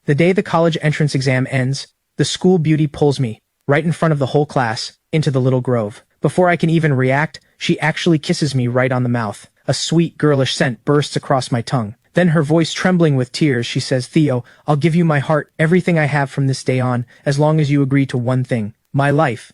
The day the college entrance exam ends, the school beauty pulls me, right in front of the whole class, into the little grove. Before I can even react, she actually kisses me right on the mouth. A sweet, girlish scent bursts across my tongue. Then her voice trembling with tears, she says, "Theo, I'll give you my heart, everything I have from this day on, as long as you agree to one thing. My life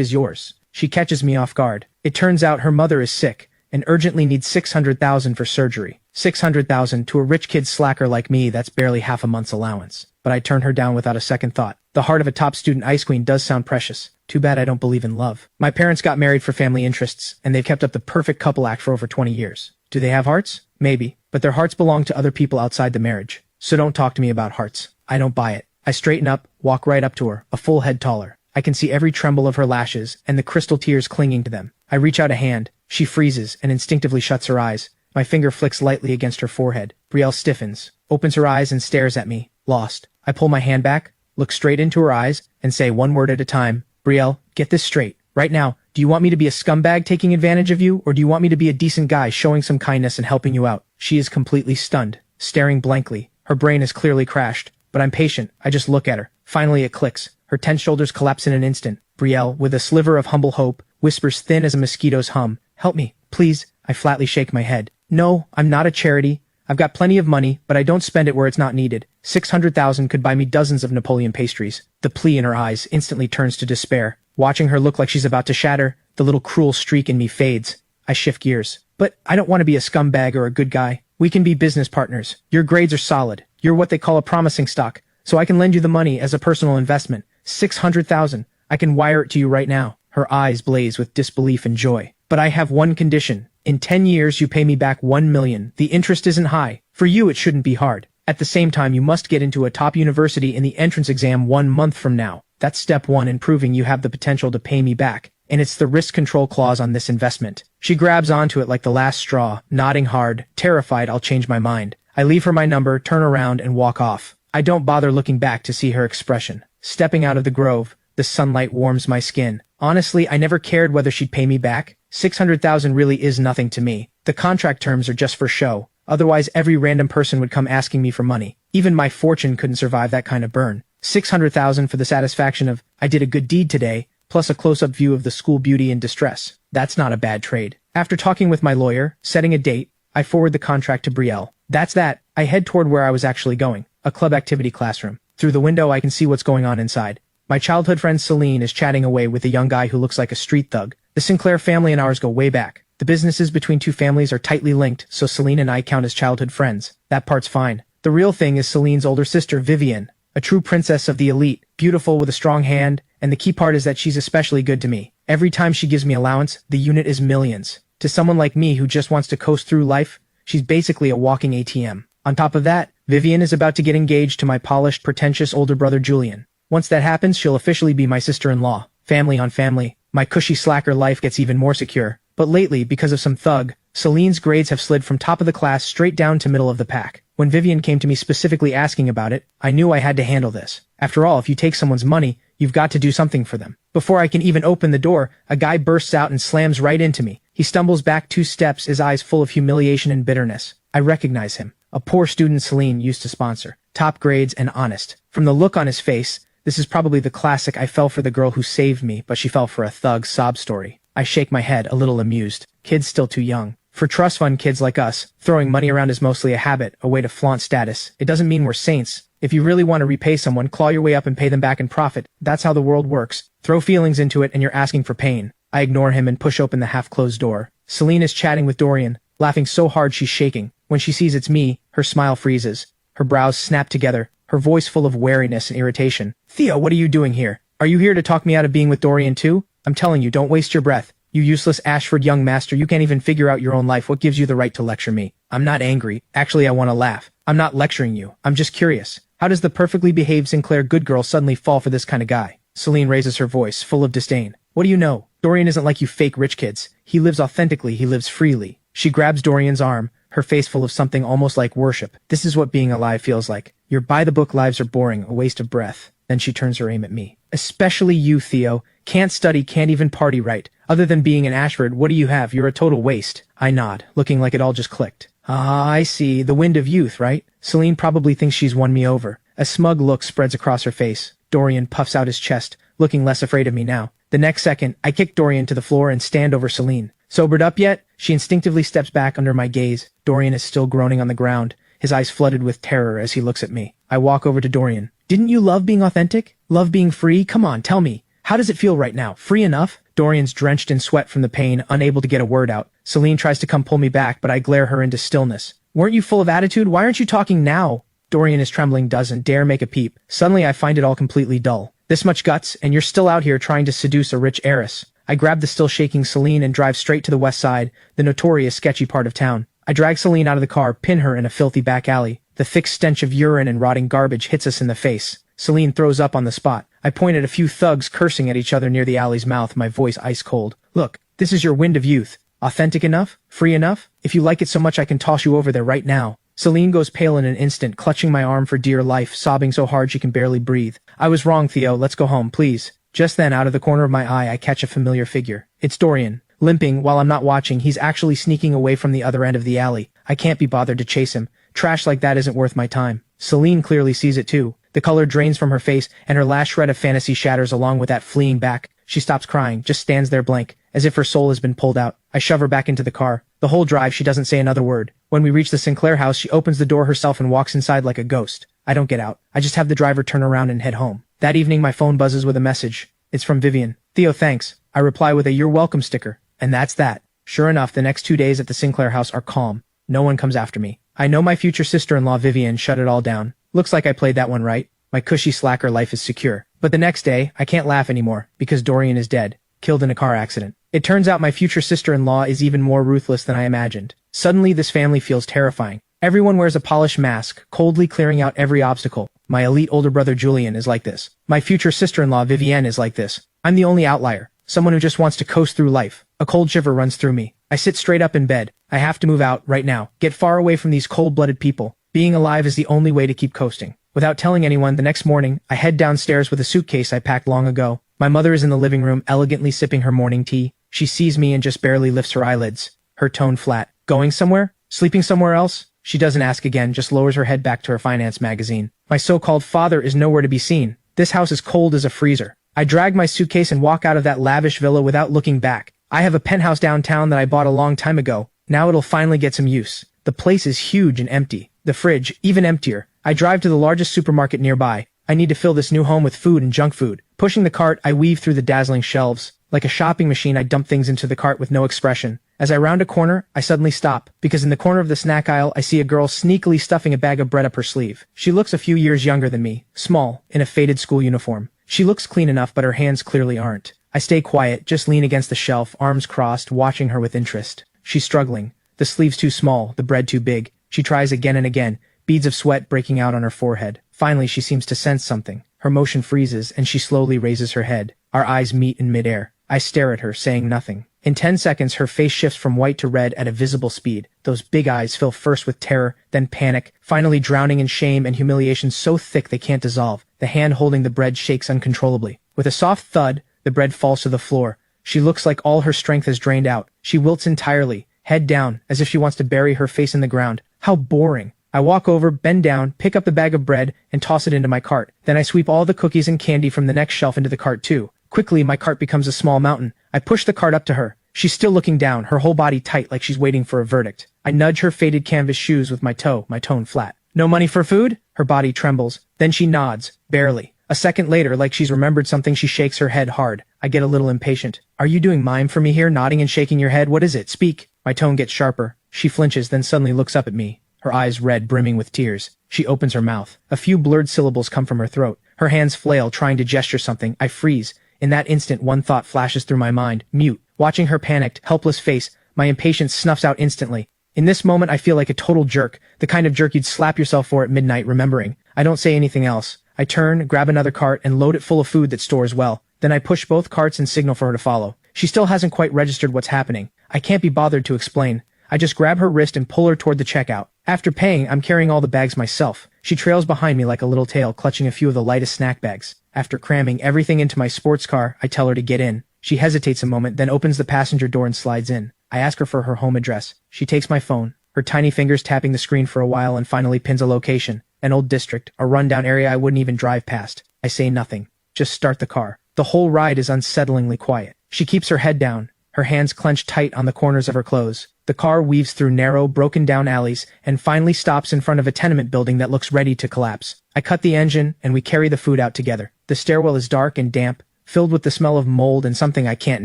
is yours." She catches me off guard. It turns out her mother is sick, and urgently needs $600,000 for surgery. $600,000 to a rich kid slacker like me, that's barely half a month's allowance. But I turn her down without a second thought. The heart of a top student ice queen does sound precious. Too bad I don't believe in love. My parents got married for family interests, and they've kept up the perfect couple act for over 20 years. Do they have hearts? Maybe. But their hearts belong to other people outside the marriage. So don't talk to me about hearts. I don't buy it. I straighten up, walk right up to her, a full head taller. I can see every tremble of her lashes, and the crystal tears clinging to them. I reach out a hand. She freezes, and instinctively shuts her eyes. My finger flicks lightly against her forehead. Brielle stiffens, opens her eyes and stares at me, lost. I pull my hand back, look straight into her eyes, and say one word at a time. "Brielle, get this straight. Right now, do you want me to be a scumbag taking advantage of you, or do you want me to be a decent guy showing some kindness and helping you out?" She is completely stunned, staring blankly. Her brain is clearly crashed, but I'm patient. I just look at her. Finally it clicks. Her tense shoulders collapse in an instant. Brielle, with a sliver of humble hope, whispers thin as a mosquito's hum, "Help me, please." I flatly shake my head. "No, I'm not a charity. I've got plenty of money, but I don't spend it where it's not needed. 600,000 could buy me dozens of Napoleon pastries." The plea in her eyes instantly turns to despair. Watching her look like she's about to shatter, the little cruel streak in me fades. I shift gears. "But I don't want to be a scumbag or a good guy. We can be business partners. Your grades are solid. You're what they call a promising stock, so I can lend you the money as a personal investment. 600,000. I can wire it to you right now." Her eyes blaze with disbelief and joy. "But I have one condition. In 10 years you pay me back 1 million. The interest isn't high. For you it shouldn't be hard. At the same time you must get into a top university in the entrance exam 1 month from now. That's step 1 in proving you have the potential to pay me back. And it's the risk control clause on this investment." She grabs onto it like the last straw, nodding hard, terrified I'll change my mind. I leave her my number, turn around, and walk off. I don't bother looking back to see her expression. Stepping out of the grove, the sunlight warms my skin. Honestly, I never cared whether she'd pay me back. 600,000 really is nothing to me. The contract terms are just for show. Otherwise, every random person would come asking me for money. Even my fortune couldn't survive that kind of burn. 600,000 for the satisfaction of, I did a good deed today, plus a close-up view of the school beauty in distress. That's not a bad trade. After talking with my lawyer, setting a date, I forward the contract to Brielle. That's that. I head toward where I was actually going, a club activity classroom. Through the window I can see what's going on inside. My childhood friend Celine is chatting away with a young guy who looks like a street thug. The Sinclair family and ours go way back. The businesses between two families are tightly linked, so Celine and I count as childhood friends. That part's fine. The real thing is Celine's older sister, Vivienne, a true princess of the elite, beautiful with a strong hand, and the key part is that she's especially good to me. Every time she gives me allowance, the unit is millions. To someone like me who just wants to coast through life, she's basically a walking ATM. On top of that, Vivienne is about to get engaged to my polished, pretentious older brother Julian. Once that happens, she'll officially be my sister-in-law. Family on family. My cushy slacker life gets even more secure. But lately, because of some thug, Celine's grades have slid from top of the class straight down to middle of the pack. When Vivienne came to me specifically asking about it, I knew I had to handle this. After all, if you take someone's money, you've got to do something for them. Before I can even open the door, a guy bursts out and slams right into me. He stumbles back 2 steps, his eyes full of humiliation and bitterness. I recognize him. A poor student Celine used to sponsor. Top grades and honest. From the look on his face, this is probably the classic "I fell for the girl who saved me, but she fell for a thug" sob story. I shake my head, a little amused. Kid's still too young. For trust fund kids like us, throwing money around is mostly a habit, a way to flaunt status. It doesn't mean we're saints. If you really want to repay someone, claw your way up and pay them back in profit. That's how the world works. Throw feelings into it and you're asking for pain. I ignore him and push open the half-closed door. Celine is chatting with Dorian, laughing so hard she's shaking. When she sees it's me, her smile freezes. Her brows snap together, her voice full of wariness and irritation. "Theo, what are you doing here? Are you here to talk me out of being with Dorian too? I'm telling you, don't waste your breath. You useless Ashford young master, you can't even figure out your own life. What gives you the right to lecture me?" I'm not angry. Actually, I want to laugh. I'm not lecturing you. I'm just curious. How does the perfectly behaved Sinclair good girl suddenly fall for this kind of guy? Celine raises her voice, full of disdain. "What do you know? Dorian isn't like you fake rich kids. He lives authentically, he lives freely." She grabs Dorian's arm, her face full of something almost like worship. "This is what being alive feels like. Your by-the-book lives are boring, a waste of breath." Then she turns her aim at me. "Especially you, Theo. Can't study, can't even party right. Other than being an Ashford, what do you have? You're a total waste." I nod, looking like it all just clicked. "Ah, I see. The wind of youth, right? Celine probably thinks she's won me over. A smug look spreads across her face. Dorian puffs out his chest, looking less afraid of me now. The next second, I kick Dorian to the floor and stand over Celine. Sobered up yet? She instinctively steps back under my gaze. Dorian is still groaning on the ground, his eyes flooded with terror as he looks at me. I walk over to Dorian. Didn't you love being authentic? Love being free? Come on, tell me. How does it feel right now? Free enough? Dorian's drenched in sweat from the pain, unable to get a word out. Celine tries to come pull me back, but I glare her into stillness. Weren't you full of attitude? Why aren't you talking now? Dorian is trembling, doesn't dare make a peep. Suddenly I find it all completely dull. This much guts, and you're still out here trying to seduce a rich heiress. I grab the still shaking Celine and drive straight to the west side, the notorious sketchy part of town. I drag Celine out of the car, pin her in a filthy back alley. The thick stench of urine and rotting garbage hits us in the face. Celine throws up on the spot. I point at a few thugs cursing at each other near the alley's mouth, my voice ice cold. Look, this is your wind of youth. Authentic enough? Free enough? If you like it so much I can toss you over there right now. Celine goes pale in an instant, clutching my arm for dear life, sobbing so hard she can barely breathe. I was wrong, Theo. Let's go home, please. Just then, out of the corner of my eye, I catch a familiar figure. It's Dorian. Limping, while I'm not watching, he's actually sneaking away from the other end of the alley. I can't be bothered to chase him. Trash like that isn't worth my time. Celine clearly sees it too. The color drains from her face, and her last shred of fantasy shatters along with that fleeing back. She stops crying, just stands there blank, as if her soul has been pulled out. I shove her back into the car. The whole drive, she doesn't say another word. When we reach the Sinclair house, she opens the door herself and walks inside like a ghost. I don't get out. I just have the driver turn around and head home. That evening, my phone buzzes with a message. It's from Vivian. Theo, thanks. I reply with a "You're welcome" sticker. And that's that. Sure enough, the next 2 days at the Sinclair house are calm. No one comes after me. I know my future sister-in-law Vivian shut it all down. Looks like I played that one right. My cushy slacker life is secure. But the next day, I can't laugh anymore, because Dorian is dead, killed in a car accident. It turns out my future sister-in-law is even more ruthless than I imagined. Suddenly, this family feels terrifying. Everyone wears a polished mask, coldly clearing out every obstacle. My elite older brother Julian is like this. My future sister-in-law Vivienne is like this. I'm the only outlier, someone who just wants to coast through life. A cold shiver runs through me. I sit straight up in bed. I have to move out, right now. Get far away from these cold-blooded people. Being alive is the only way to keep coasting. Without telling anyone, the next morning, I head downstairs with a suitcase I packed long ago. My mother is in the living room, elegantly sipping her morning tea. She sees me and just barely lifts her eyelids. Her tone flat. Going somewhere? Sleeping somewhere else? She doesn't ask again, just lowers her head back to her finance magazine. My so-called father is nowhere to be seen. This house is cold as a freezer. I drag my suitcase and walk out of that lavish villa without looking back. I have a penthouse downtown that I bought a long time ago. Now it'll finally get some use. The place is huge and empty. The fridge, even emptier. I drive to the largest supermarket nearby. I need to fill this new home with food and junk food. Pushing the cart, I weave through the dazzling shelves. Like a shopping machine, I dump things into the cart with no expression. As I round a corner, I suddenly stop, because in the corner of the snack aisle, I see a girl sneakily stuffing a bag of bread up her sleeve. She looks a few years younger than me, small, in a faded school uniform. She looks clean enough, but her hands clearly aren't. I stay quiet, just lean against the shelf, arms crossed, watching her with interest. She's struggling. The sleeve's too small, the bread too big. She tries again and again, beads of sweat breaking out on her forehead. Finally, she seems to sense something. Her motion freezes, and she slowly raises her head. Our eyes meet in midair. I stare at her, saying nothing. In 10 seconds, her face shifts from white to red at a visible speed. Those big eyes fill first with terror, then panic, finally drowning in shame and humiliation so thick they can't dissolve. The hand holding the bread shakes uncontrollably. With a soft thud, the bread falls to the floor. She looks like all her strength has drained out. She wilts entirely, head down, as if she wants to bury her face in the ground. How boring. I walk over, bend down, pick up the bag of bread, and toss it into my cart. Then I sweep all the cookies and candy from the next shelf into the cart too. Quickly, my cart becomes a small mountain. I push the cart up to her. She's still looking down, her whole body tight like she's waiting for a verdict. I nudge her faded canvas shoes with my toe, my tone flat. No money for food? Her body trembles. Then she nods, barely. A second later, like she's remembered something, she shakes her head hard. I get a little impatient. Are you doing mime for me here, nodding and shaking your head? What is it? Speak. My tone gets sharper. She flinches, then suddenly looks up at me. Her eyes red, brimming with tears. She opens her mouth. A few blurred syllables come from her throat. Her hands flail, trying to gesture something. I freeze. In that instant, one thought flashes through my mind. Mute. Watching her panicked, helpless face, my impatience snuffs out instantly. In this moment, I feel like a total jerk, the kind of jerk you'd slap yourself for at midnight, remembering. I don't say anything else. I turn, grab another cart, and load it full of food that stores well. Then I push both carts and signal for her to follow. She still hasn't quite registered what's happening. I can't be bothered to explain. I just grab her wrist and pull her toward the checkout. After paying, I'm carrying all the bags myself. She trails behind me like a little tail, clutching a few of the lightest snack bags. After cramming everything into my sports car, I tell her to get in. She hesitates a moment, then opens the passenger door and slides in. I ask her for her home address. She takes my phone. her tiny fingers tapping the screen for a while and finally pins a location. An old district, a rundown area I wouldn't even drive past. I say nothing. Just start the car. The whole ride is unsettlingly quiet. She keeps her head down, her hands clenched tight on the corners of her clothes. The car weaves through narrow, broken-down alleys and finally stops in front of a tenement building that looks ready to collapse. I cut the engine, and we carry the food out together. The stairwell is dark and damp, filled with the smell of mold and something I can't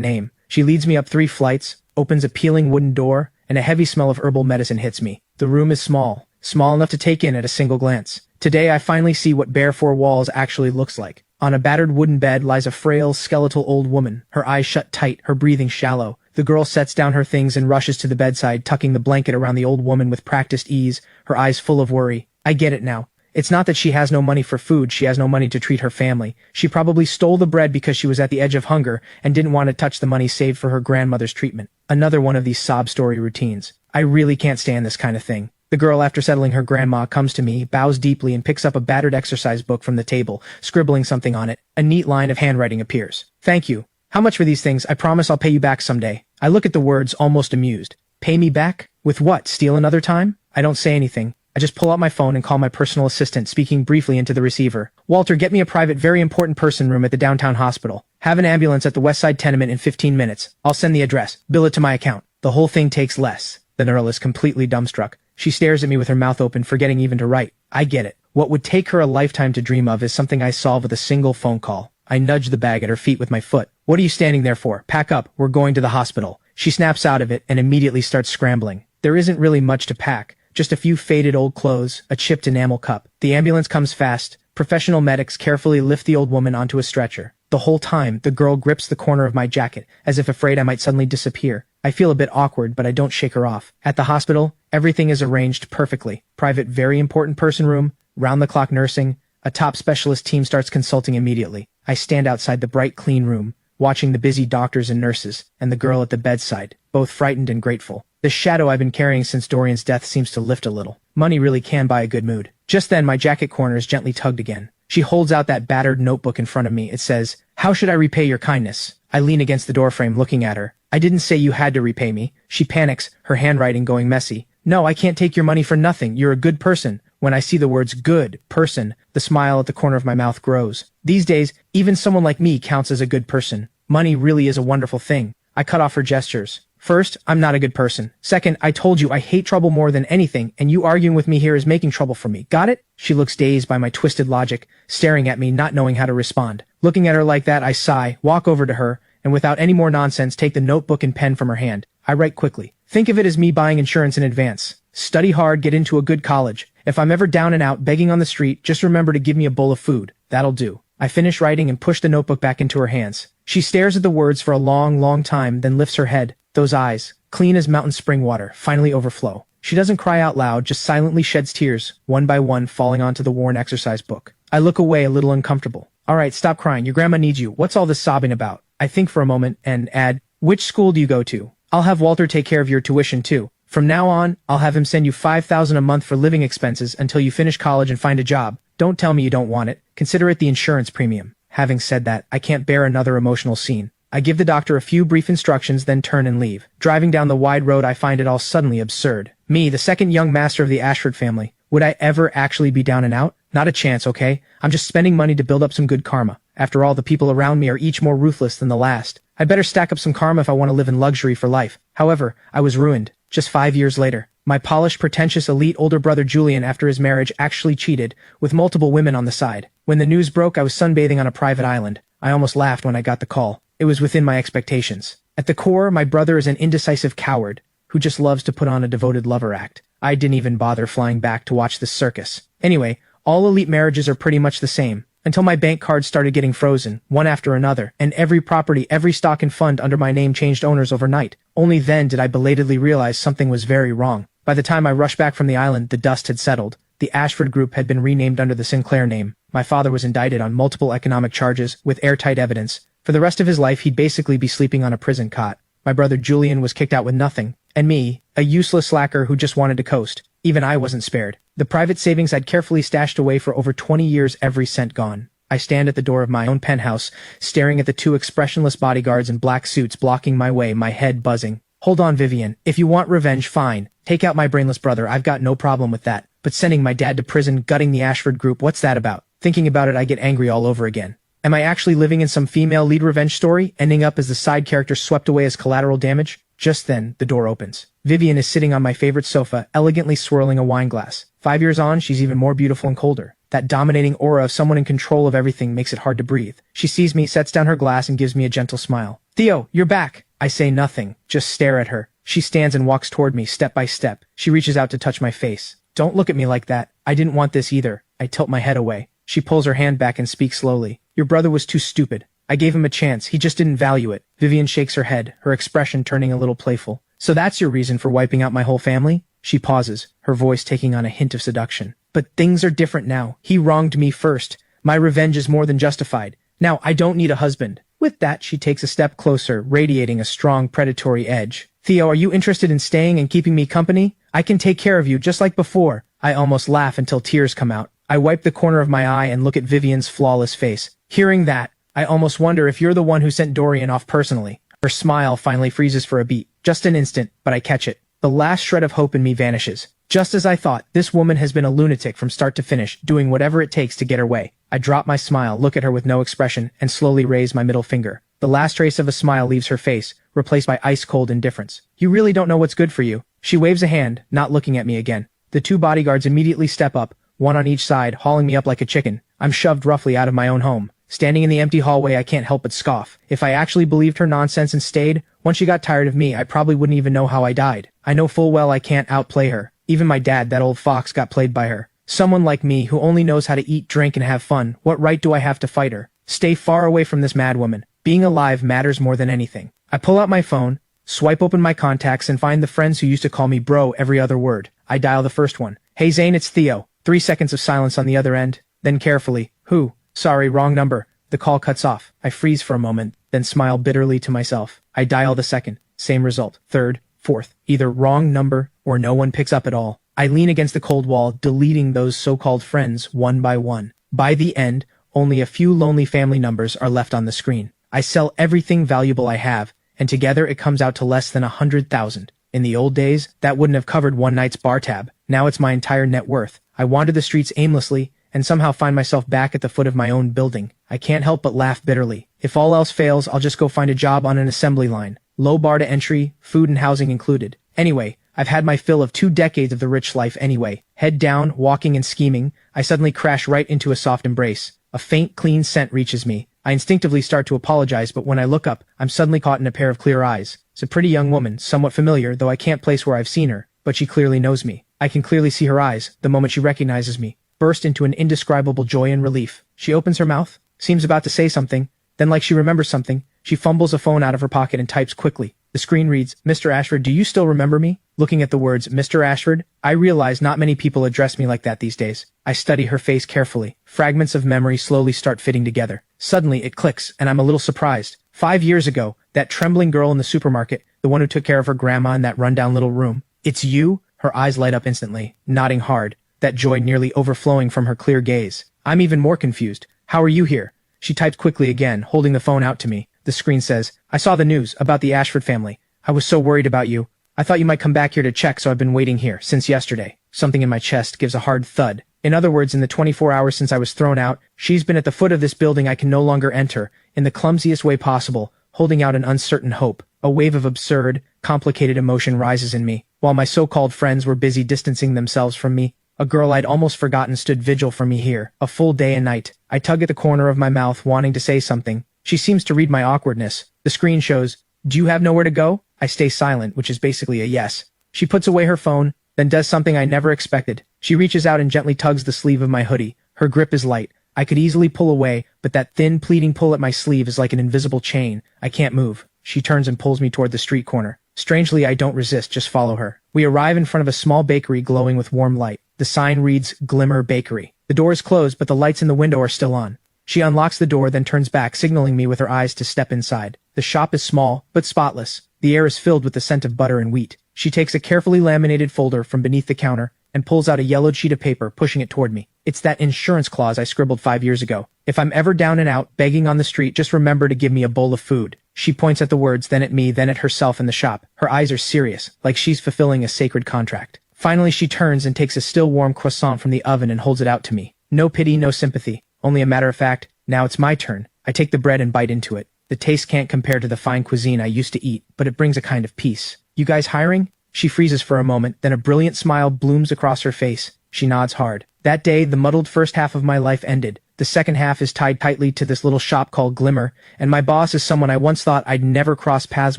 name. She leads me up 3 flights, opens a peeling wooden door, and a heavy smell of herbal medicine hits me. The room is small enough to take in at a single glance. Today I finally see what bare 4 walls actually looks like. On a battered wooden bed lies a frail, skeletal old woman, her eyes shut tight, her breathing shallow. The girl sets down her things and rushes to the bedside, tucking the blanket around the old woman with practiced ease, her eyes full of worry. I get it now. It's not that she has no money for food, she has no money to treat her family. She probably stole the bread because she was at the edge of hunger and didn't want to touch the money saved for her grandmother's treatment. Another one of these sob story routines. I really can't stand this kind of thing. The girl, after settling her grandma, comes to me, bows deeply, and picks up a battered exercise book from the table, scribbling something on it. A neat line of handwriting appears. Thank you. How much for these things? I promise I'll pay you back someday. I look at the words, almost amused. Pay me back? With what? Steal another time? I don't say anything. I just pull out my phone and call my personal assistant, speaking briefly into the receiver. Walter, get me a private, very important person room at the downtown hospital. Have an ambulance at the West Side tenement in 15 minutes. I'll send the address. Bill it to my account. The whole thing takes less. The girl is completely dumbstruck. She stares at me with her mouth open, forgetting even to write. I get it. What would take her a lifetime to dream of is something I solve with a single phone call. I nudge the bag at her feet with my foot. What are you standing there for? Pack up. We're going to the hospital. She snaps out of it and immediately starts scrambling. There isn't really much to pack. Just a few faded old clothes, a chipped enamel cup. The ambulance comes fast. Professional medics carefully lift the old woman onto a stretcher. The whole time, the girl grips the corner of my jacket, as if afraid I might suddenly disappear. I feel a bit awkward, but I don't shake her off. At the hospital, everything is arranged perfectly. Private, very important person room, round-the-clock nursing. A top specialist team starts consulting immediately. I stand outside the bright, clean room, watching the busy doctors and nurses, and the girl at the bedside, both frightened and grateful. The shadow I've been carrying since Dorian's death seems to lift a little. Money really can buy a good mood. Just then, my jacket corner is gently tugged again. She holds out that battered notebook in front of me. It says, "How should I repay your kindness?" I lean against the doorframe, looking at her. I didn't say you had to repay me. She panics, her handwriting going messy. No, I can't take your money for nothing. You're a good person. When I see the words good person, the smile at the corner of my mouth grows. These days, even someone like me counts as a good person. Money really is a wonderful thing. I cut off her gestures. First, I'm not a good person. Second, I told you I hate trouble more than anything, and you arguing with me here is making trouble for me. Got it? She looks dazed by my twisted logic, staring at me, not knowing how to respond. Looking at her like that, I sigh, walk over to her, and without any more nonsense, take the notebook and pen from her hand. I write quickly. Think of it as me buying insurance in advance. Study hard, get into a good college. If I'm ever down and out, begging on the street, just remember to give me a bowl of food. That'll do. I finish writing and push the notebook back into her hands. She stares at the words for a long, long time, then lifts her head. Those eyes, clean as mountain spring water, finally overflow. She doesn't cry out loud, just silently sheds tears, one by one falling onto the worn exercise book. I look away, a little uncomfortable. All right, stop crying. Your grandma needs you. What's all this sobbing about? I think for a moment and add, which school do you go to? I'll have Walter take care of your tuition too. From now on, I'll have him send you $5,000 a month for living expenses until you finish college and find a job. Don't tell me you don't want it. Consider it the insurance premium. Having said that, I can't bear another emotional scene. I give the doctor a few brief instructions, then turn and leave. Driving down the wide road, I find it all suddenly absurd. Me, the second young master of the Ashford family. Would I ever actually be down and out? Not a chance, okay? I'm just spending money to build up some good karma. After all, the people around me are each more ruthless than the last. I'd better stack up some karma if I want to live in luxury for life. However, I was ruined. Just 5 years later. My polished, pretentious, elite older brother Julian, after his marriage, actually cheated, with multiple women on the side. When the news broke, I was sunbathing on a private island. I almost laughed when I got the call. It was within my expectations. At the core, my brother is an indecisive coward who just loves to put on a devoted lover act. I didn't even bother flying back to watch this circus. Anyway, all elite marriages are pretty much the same, until my bank cards started getting frozen, one after another, and every property, every stock and fund under my name changed owners overnight. Only then did I belatedly realize something was very wrong. By the time I rushed back from the island, the dust had settled. The Ashford Group had been renamed under the Sinclair name. My father was indicted on multiple economic charges with airtight evidence. For the rest of his life, he'd basically be sleeping on a prison cot. My brother Julian was kicked out with nothing. And me, a useless slacker who just wanted to coast. Even I wasn't spared. The private savings I'd carefully stashed away for over 20 years, every cent gone. I stand at the door of my own penthouse, staring at the two expressionless bodyguards in black suits blocking my way, my head buzzing. Hold on, Vivian. If you want revenge, fine. Take out my brainless brother, I've got no problem with that. But sending my dad to prison, gutting the Ashford group, what's that about? Thinking about it, I get angry all over again. Am I actually living in some female lead revenge story, ending up as the side character swept away as collateral damage? Just then, the door opens. Vivian is sitting on my favorite sofa, elegantly swirling a wine glass. 5 years on, she's even more beautiful and colder. That dominating aura of someone in control of everything makes it hard to breathe. She sees me, sets down her glass, and gives me a gentle smile. Theo, you're back. I say nothing, just stare at her. She stands and walks toward me, step by step. She reaches out to touch my face. Don't look at me like that. I didn't want this either. I tilt my head away. She pulls her hand back and speaks slowly. Your brother was too stupid. I gave him a chance. He just didn't value it. Vivian shakes her head, her expression turning a little playful. So that's your reason for wiping out my whole family? She pauses, her voice taking on a hint of seduction. But things are different now. He wronged me first. My revenge is more than justified. Now I don't need a husband. With that, she takes a step closer, radiating a strong predatory edge. Theo, are you interested in staying and keeping me company? I can take care of you just like before. I almost laugh until tears come out. I wipe the corner of my eye and look at Vivian's flawless face. Hearing that, I almost wonder if you're the one who sent Dorian off personally. Her smile finally freezes for a beat. Just an instant, but I catch it. The last shred of hope in me vanishes. Just as I thought, this woman has been a lunatic from start to finish, doing whatever it takes to get her way. I drop my smile, look at her with no expression, and slowly raise my middle finger. The last trace of a smile leaves her face, replaced by ice-cold indifference. You really don't know what's good for you. She waves a hand, not looking at me again. The 2 bodyguards immediately step up, one on each side, hauling me up like a chicken. I'm shoved roughly out of my own home. Standing in the empty hallway, I can't help but scoff. If I actually believed her nonsense and stayed, once she got tired of me, I probably wouldn't even know how I died. I know full well I can't outplay her. Even my dad, that old fox, got played by her. Someone like me, who only knows how to eat, drink, and have fun, what right do I have to fight her? Stay far away from this madwoman. Being alive matters more than anything. I pull out my phone, swipe open my contacts, and find the friends who used to call me bro every other word. I dial the first one. Hey Zane, it's Theo. 3 seconds of silence on the other end. Then carefully, who? Sorry, wrong number. The call cuts off. I freeze for a moment, then smile bitterly to myself. I dial the second. Same result. Third, fourth. Either wrong number or no one picks up at all. I lean against the cold wall, deleting those so-called friends one by one. By the end, only a few lonely family numbers are left on the screen. I sell everything valuable I have, and together it comes out to less than 100,000. In the old days, that wouldn't have covered one night's bar tab. Now it's my entire net worth. I wander the streets aimlessly, and somehow find myself back at the foot of my own building. I can't help but laugh bitterly. If all else fails, I'll just go find a job on an assembly line. Low bar to entry, food and housing included. Anyway, I've had my fill of 2 decades of the rich life anyway. Head down, walking and scheming, I suddenly crash right into a soft embrace. A faint, clean scent reaches me. I instinctively start to apologize, but when I look up, I'm suddenly caught in a pair of clear eyes. It's a pretty young woman, somewhat familiar, though I can't place where I've seen her, but she clearly knows me. I can clearly see her eyes, the moment she recognizes me, burst into an indescribable joy and relief. She opens her mouth, seems about to say something, then like she remembers something, she fumbles a phone out of her pocket and types quickly. The screen reads, Mr. Ashford, do you still remember me? Looking at the words, Mr. Ashford, I realize not many people address me like that these days. I study her face carefully. Fragments of memory slowly start fitting together. Suddenly, it clicks, and I'm a little surprised. 5 years ago, that trembling girl in the supermarket, the one who took care of her grandma in that rundown little room. It's you? Her eyes light up instantly, nodding hard, that joy nearly overflowing from her clear gaze. I'm even more confused. How are you here? She types quickly again, holding the phone out to me. The screen says, I saw the news about the Ashford family. I was so worried about you. I thought you might come back here to check, so I've been waiting here since yesterday. Something in my chest gives a hard thud. In other words, in the 24 hours since I was thrown out, she's been at the foot of this building I can no longer enter, in the clumsiest way possible, holding out an uncertain hope. A wave of absurd, complicated emotion rises in me. While my so-called friends were busy distancing themselves from me, a girl I'd almost forgotten stood vigil for me here, a full day and night. I tug at the corner of my mouth, wanting to say something. She seems to read my awkwardness. The screen shows, do you have nowhere to go? I stay silent, which is basically a yes. She puts away her phone, then does something I never expected. She reaches out and gently tugs the sleeve of my hoodie. Her grip is light. I could easily pull away, but that thin, pleading pull at my sleeve is like an invisible chain. I can't move. She turns and pulls me toward the street corner. Strangely, I don't resist, just follow her. We arrive in front of a small bakery glowing with warm light. The sign reads, Glimmer Bakery. The door is closed, but the lights in the window are still on. She unlocks the door, then turns back, signaling me with her eyes to step inside. The shop is small, but spotless. The air is filled with the scent of butter and wheat. She takes a carefully laminated folder from beneath the counter and pulls out a yellowed sheet of paper, pushing it toward me. It's that insurance clause I scribbled 5 years ago. If I'm ever down and out, begging on the street, just remember to give me a bowl of food. She points at the words, then at me, then at herself in the shop. Her eyes are serious, like she's fulfilling a sacred contract. Finally, she turns and takes a still warm croissant from the oven and holds it out to me. No pity, no sympathy. Only a matter of fact, now it's my turn. I take the bread and bite into it. The taste can't compare to the fine cuisine I used to eat, but it brings a kind of peace. You guys hiring? She freezes for a moment, then a brilliant smile blooms across her face. She nods hard. That day, the muddled first half of my life ended. The second half is tied tightly to this little shop called Glimmer, and my boss is someone I once thought I'd never cross paths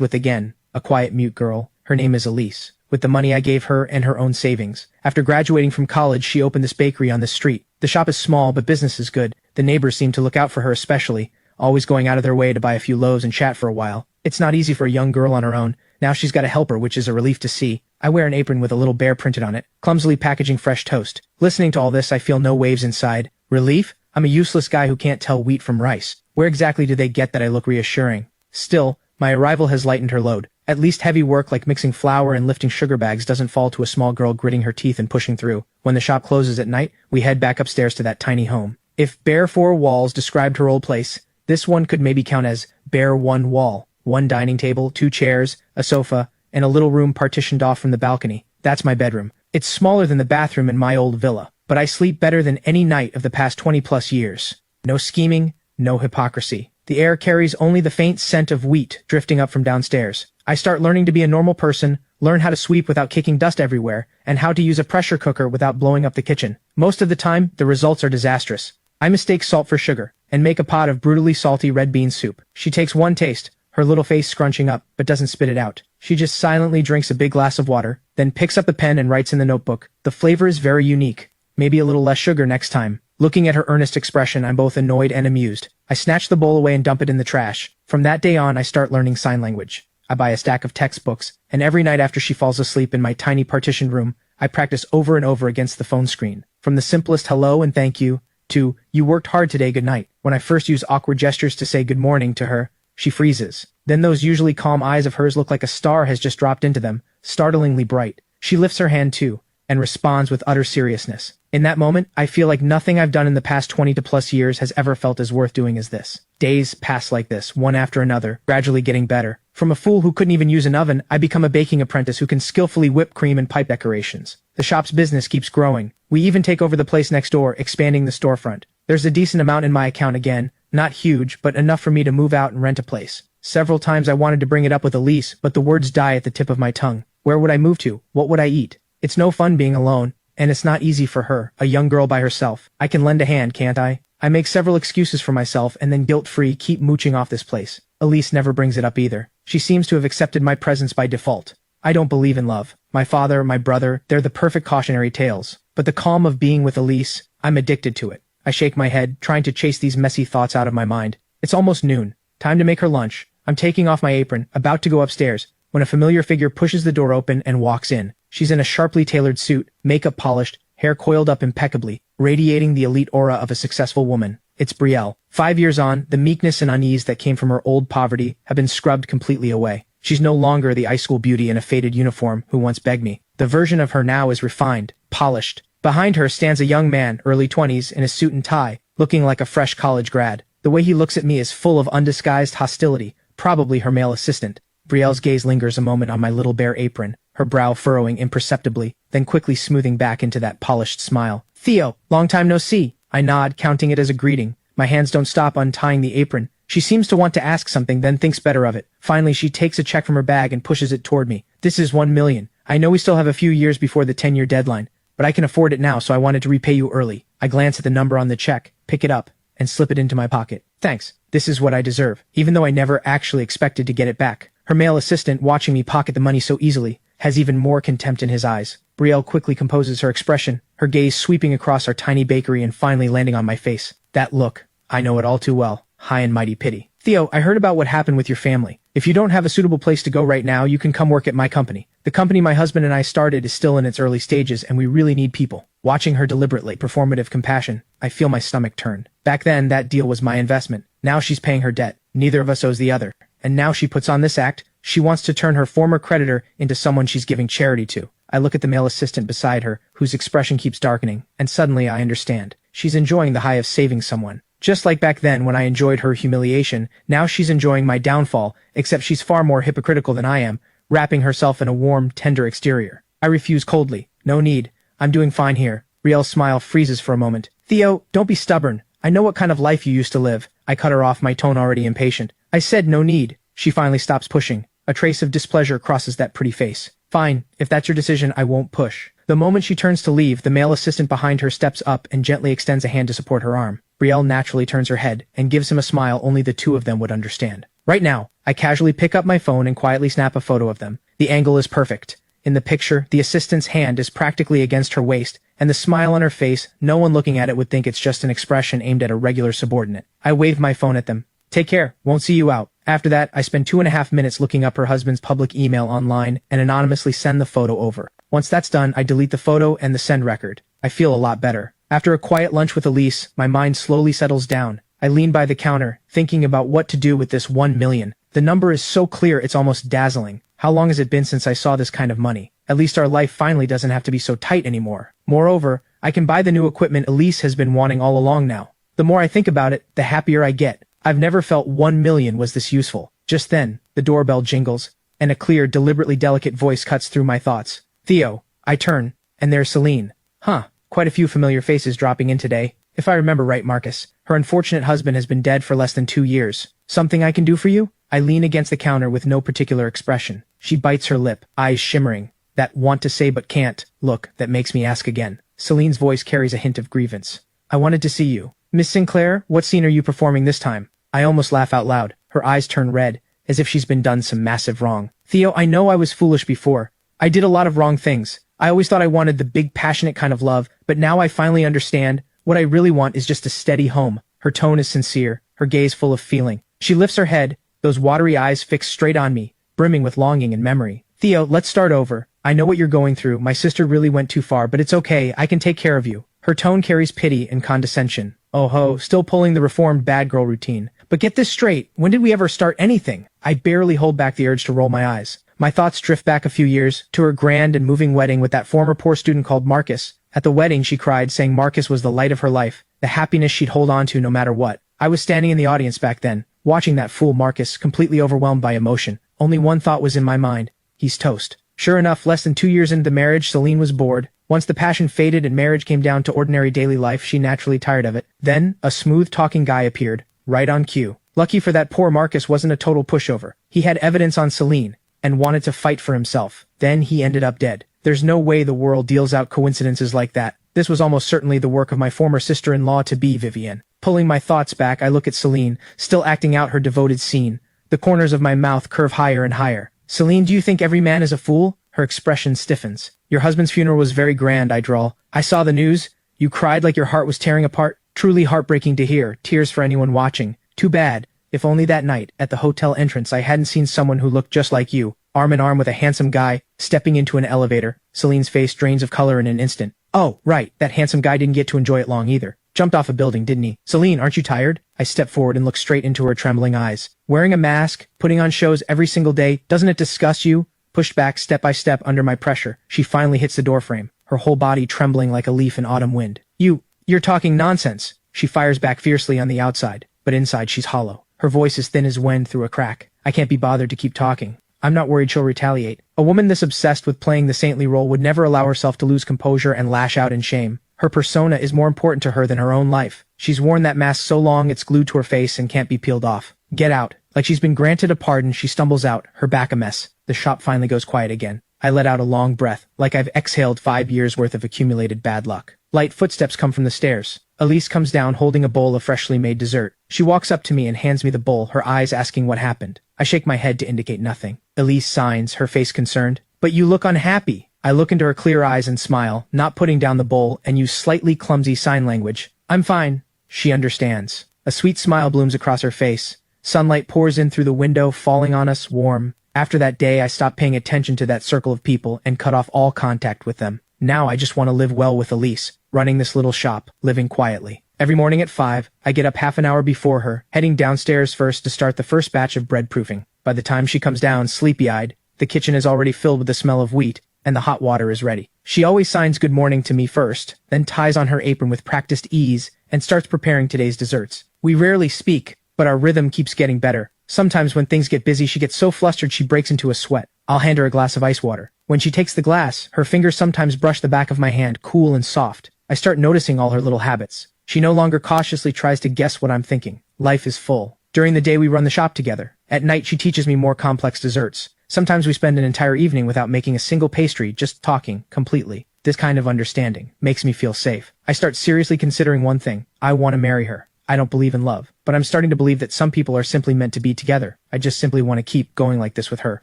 with again. A quiet, mute girl. Her name is Elise. With the money I gave her and her own savings. After graduating from college, she opened this bakery on the street. The shop is small, but business is good. The neighbors seem to look out for her especially, always going out of their way to buy a few loaves and chat for a while. It's not easy for a young girl on her own. Now she's got a helper, which is a relief to see. I wear an apron with a little bear printed on it, clumsily packaging fresh toast. Listening to all this, I feel no waves inside. Relief? I'm a useless guy who can't tell wheat from rice. Where exactly do they get that I look reassuring? Still, my arrival has lightened her load. At least heavy work like mixing flour and lifting sugar bags doesn't fall to a small girl gritting her teeth and pushing through. When the shop closes at night, we head back upstairs to that tiny home. If bare four walls described her old place, this one could maybe count as bare one wall. One dining table, 2 chairs, a sofa, and a little room partitioned off from the balcony. That's my bedroom. It's smaller than the bathroom in my old villa, but I sleep better than any night of the past 20+ years. No scheming, no hypocrisy. The air carries only the faint scent of wheat drifting up from downstairs. I start learning to be a normal person, learn how to sweep without kicking dust everywhere, and how to use a pressure cooker without blowing up the kitchen. Most of the time, the results are disastrous. I mistake salt for sugar, and make a pot of brutally salty red bean soup. She takes one taste, her little face scrunching up, but doesn't spit it out. She just silently drinks a big glass of water, then picks up the pen and writes in the notebook. The flavor is very unique. Maybe a little less sugar next time. Looking at her earnest expression, I'm both annoyed and amused. I snatch the bowl away and dump it in the trash. From that day on, I start learning sign language. I buy a stack of textbooks, and every night after she falls asleep in my tiny partitioned room, I practice over and over against the phone screen. From the simplest hello and thank you, to, you worked hard today, good night. When I first use awkward gestures to say good morning to her, she freezes. Then those usually calm eyes of hers look like a star has just dropped into them, startlingly bright. She lifts her hand too, and responds with utter seriousness. In that moment, I feel like nothing I've done in the past 20+ years has ever felt as worth doing as this. Days pass like this, one after another, gradually getting better. From a fool who couldn't even use an oven, I become a baking apprentice who can skillfully whip cream and pipe decorations. The shop's business keeps growing. We even take over the place next door, expanding the storefront. There's a decent amount in my account again, not huge, but enough for me to move out and rent a place. Several times I wanted to bring it up with Elise, but the words die at the tip of my tongue. Where would I move to? What would I eat? It's no fun being alone, and it's not easy for her, a young girl by herself. I can lend a hand, can't I? I make several excuses for myself and then guilt-free keep mooching off this place. Elise never brings it up either. She seems to have accepted my presence by default. I don't believe in love. My father, my brother, they're the perfect cautionary tales. But the calm of being with Elise, I'm addicted to it. I shake my head, trying to chase these messy thoughts out of my mind. It's almost noon. Time to make her lunch. I'm taking off my apron, about to go upstairs, when a familiar figure pushes the door open and walks in. She's in a sharply tailored suit, makeup polished, hair coiled up impeccably, radiating the elite aura of a successful woman. It's Brielle. 5 years on, the meekness and unease that came from her old poverty have been scrubbed completely away. She's no longer the high school beauty in a faded uniform who once begged me. The version of her now is refined, polished. Behind her stands a young man, early 20s, in a suit and tie, looking like a fresh college grad. The way he looks at me is full of undisguised hostility, probably her male assistant. Brielle's gaze lingers a moment on my little bare apron, her brow furrowing imperceptibly, then quickly smoothing back into that polished smile. Theo, long time no see. I nod, counting it as a greeting. My hands don't stop untying the apron. She seems to want to ask something, then thinks better of it. Finally, she takes a check from her bag and pushes it toward me. This is 1 million. I know we still have a few years before the 10-year deadline, but I can afford it now, so I wanted to repay you early. I glance at the number on the check, pick it up, and slip it into my pocket. Thanks. This is what I deserve, even though I never actually expected to get it back. Her male assistant, watching me pocket the money so easily, has even more contempt in his eyes. Brielle quickly composes her expression, her gaze sweeping across our tiny bakery and finally landing on my face. That look, I know it all too well. High and mighty pity. Theo, I heard about what happened with your family. If you don't have a suitable place to go right now, you can come work at my company. The company my husband and I started is still in its early stages, and we really need people. Watching her deliberately performative compassion, I feel my stomach turn. Back then, that deal was my investment. Now she's paying her debt. Neither of us owes the other. And now she puts on this act. She wants to turn her former creditor into someone she's giving charity to. I look at the male assistant beside her, whose expression keeps darkening, and suddenly I understand. She's enjoying the high of saving someone. Just like back then when I enjoyed her humiliation, now she's enjoying my downfall, except she's far more hypocritical than I am, wrapping herself in a warm, tender exterior. I refuse coldly. No need. I'm doing fine here. Riel's smile freezes for a moment. Theo, don't be stubborn. I know what kind of life you used to live. I cut her off, my tone already impatient. I said no need. She finally stops pushing. A trace of displeasure crosses that pretty face. Fine, if that's your decision, I won't push. The moment she turns to leave, the male assistant behind her steps up and gently extends a hand to support her arm. Riel naturally turns her head and gives him a smile only the two of them would understand. Right now, I casually pick up my phone and quietly snap a photo of them. The angle is perfect. In the picture, the assistant's hand is practically against her waist, and the smile on her face, no one looking at it would think it's just an expression aimed at a regular subordinate. I wave my phone at them. Take care, won't see you out. After that, I spend 2.5 minutes looking up her husband's public email online and anonymously send the photo over. Once that's done, I delete the photo and the send record. I feel a lot better. After a quiet lunch with Elise, my mind slowly settles down. I lean by the counter, thinking about what to do with this 1 million. The number is so clear it's almost dazzling. How long has it been since I saw this kind of money? At least our life finally doesn't have to be so tight anymore. Moreover, I can buy the new equipment Elise has been wanting all along now. The more I think about it, the happier I get. I've never felt 1 million was this useful. Just then, the doorbell jingles, and a clear, deliberately delicate voice cuts through my thoughts. Theo. I turn, and there's Celine. Huh, quite a few familiar faces dropping in today. If I remember right, Marcus, her unfortunate husband has been dead for less than 2 years. Something I can do for you? I lean against the counter with no particular expression. She bites her lip, eyes shimmering. That want to say but can't look that makes me ask again. Celine's voice carries a hint of grievance. I wanted to see you. Miss Sinclair, what scene are you performing this time? I almost laugh out loud. Her eyes turn red, as if she's been done some massive wrong. Theo, I know I was foolish before. I did a lot of wrong things. I always thought I wanted the big passionate kind of love, but now I finally understand. What I really want is just a steady home. Her tone is sincere, her gaze full of feeling. She lifts her head, those watery eyes fixed straight on me, brimming with longing and memory. Theo, let's start over. I know what you're going through. My sister really went too far, but it's okay. I can take care of you. Her tone carries pity and condescension. Oh ho, still pulling the reformed bad girl routine. But get this straight, when did we ever start anything? I barely hold back the urge to roll my eyes. My thoughts drift back a few years, to her grand and moving wedding with that former poor student called Marcus. At the wedding, she cried, saying Marcus was the light of her life, the happiness she'd hold on to no matter what. I was standing in the audience back then, watching that fool Marcus, completely overwhelmed by emotion. Only one thought was in my mind. He's toast. Sure enough, less than 2 years into the marriage, Celine was bored. Once the passion faded and marriage came down to ordinary daily life, she naturally tired of it. Then, a smooth-talking guy appeared, right on cue. Lucky for that poor Marcus wasn't a total pushover. He had evidence on Celine, and wanted to fight for himself. Then he ended up dead. There's no way the world deals out coincidences like that. This was almost certainly the work of my former sister-in-law-to-be, Vivienne. Pulling my thoughts back, I look at Celine, still acting out her devoted scene. The corners of my mouth curve higher and higher. Celine, do you think every man is a fool? Her expression stiffens. Your husband's funeral was very grand, I drawl. I saw the news. You cried like your heart was tearing apart. Truly heartbreaking to hear. Tears for anyone watching. Too bad. If only that night, at the hotel entrance, I hadn't seen someone who looked just like you, arm in arm with a handsome guy, stepping into an elevator. Celine's face drains of color in an instant. Oh, right, that handsome guy didn't get to enjoy it long either. Jumped off a building, didn't he? Celine, aren't you tired? I step forward and look straight into her trembling eyes. Wearing a mask, putting on shows every single day, doesn't it disgust you? Pushed back step by step under my pressure, she finally hits the doorframe, her whole body trembling like a leaf in autumn wind. You're talking nonsense. She fires back fiercely on the outside, but inside she's hollow. Her voice is thin as wind through a crack. I can't be bothered to keep talking. I'm not worried she'll retaliate. A woman this obsessed with playing the saintly role would never allow herself to lose composure and lash out in shame. Her persona is more important to her than her own life. She's worn that mask so long it's glued to her face and can't be peeled off. Get out. Like she's been granted a pardon, she stumbles out, her back a mess. The shop finally goes quiet again. I let out a long breath, like I've exhaled 5 years' worth of accumulated bad luck. Light footsteps come from the stairs. Elise comes down holding a bowl of freshly made dessert. She walks up to me and hands me the bowl, her eyes asking what happened. I shake my head to indicate nothing. Elise signs, her face concerned. But you look unhappy. I look into her clear eyes and smile, not putting down the bowl, and use slightly clumsy sign language. I'm fine. She understands. A sweet smile blooms across her face. Sunlight pours in through the window, falling on us, warm. After that day, I stopped paying attention to that circle of people and cut off all contact with them. Now I just want to live well with Elise, running this little shop, living quietly. Every morning at 5, I get up half an hour before her, heading downstairs first to start the first batch of bread proofing. By the time she comes down, sleepy-eyed, the kitchen is already filled with the smell of wheat, and the hot water is ready. She always signs good morning to me first, then ties on her apron with practiced ease, and starts preparing today's desserts. We rarely speak, but our rhythm keeps getting better. Sometimes when things get busy, she gets so flustered she breaks into a sweat. I'll hand her a glass of ice water. When she takes the glass, her fingers sometimes brush the back of my hand, cool and soft. I start noticing all her little habits. She no longer cautiously tries to guess what I'm thinking. Life is full. During the day we run the shop together. At night she teaches me more complex desserts. Sometimes we spend an entire evening without making a single pastry, just talking, completely. This kind of understanding makes me feel safe. I start seriously considering one thing. I want to marry her. I don't believe in love, but I'm starting to believe that some people are simply meant to be together. I just simply want to keep going like this with her,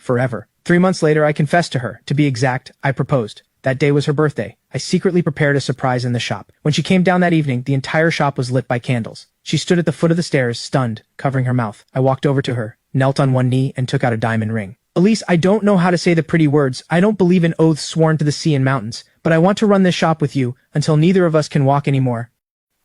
forever. 3 months later, I confessed to her. To be exact, I proposed. That day was her birthday. I secretly prepared a surprise in the shop. When she came down that evening, the entire shop was lit by candles. She stood at the foot of the stairs, stunned, covering her mouth. I walked over to her, knelt on one knee, and took out a diamond ring. Elise, I don't know how to say the pretty words. I don't believe in oaths sworn to the sea and mountains, but I want to run this shop with you until neither of us can walk anymore.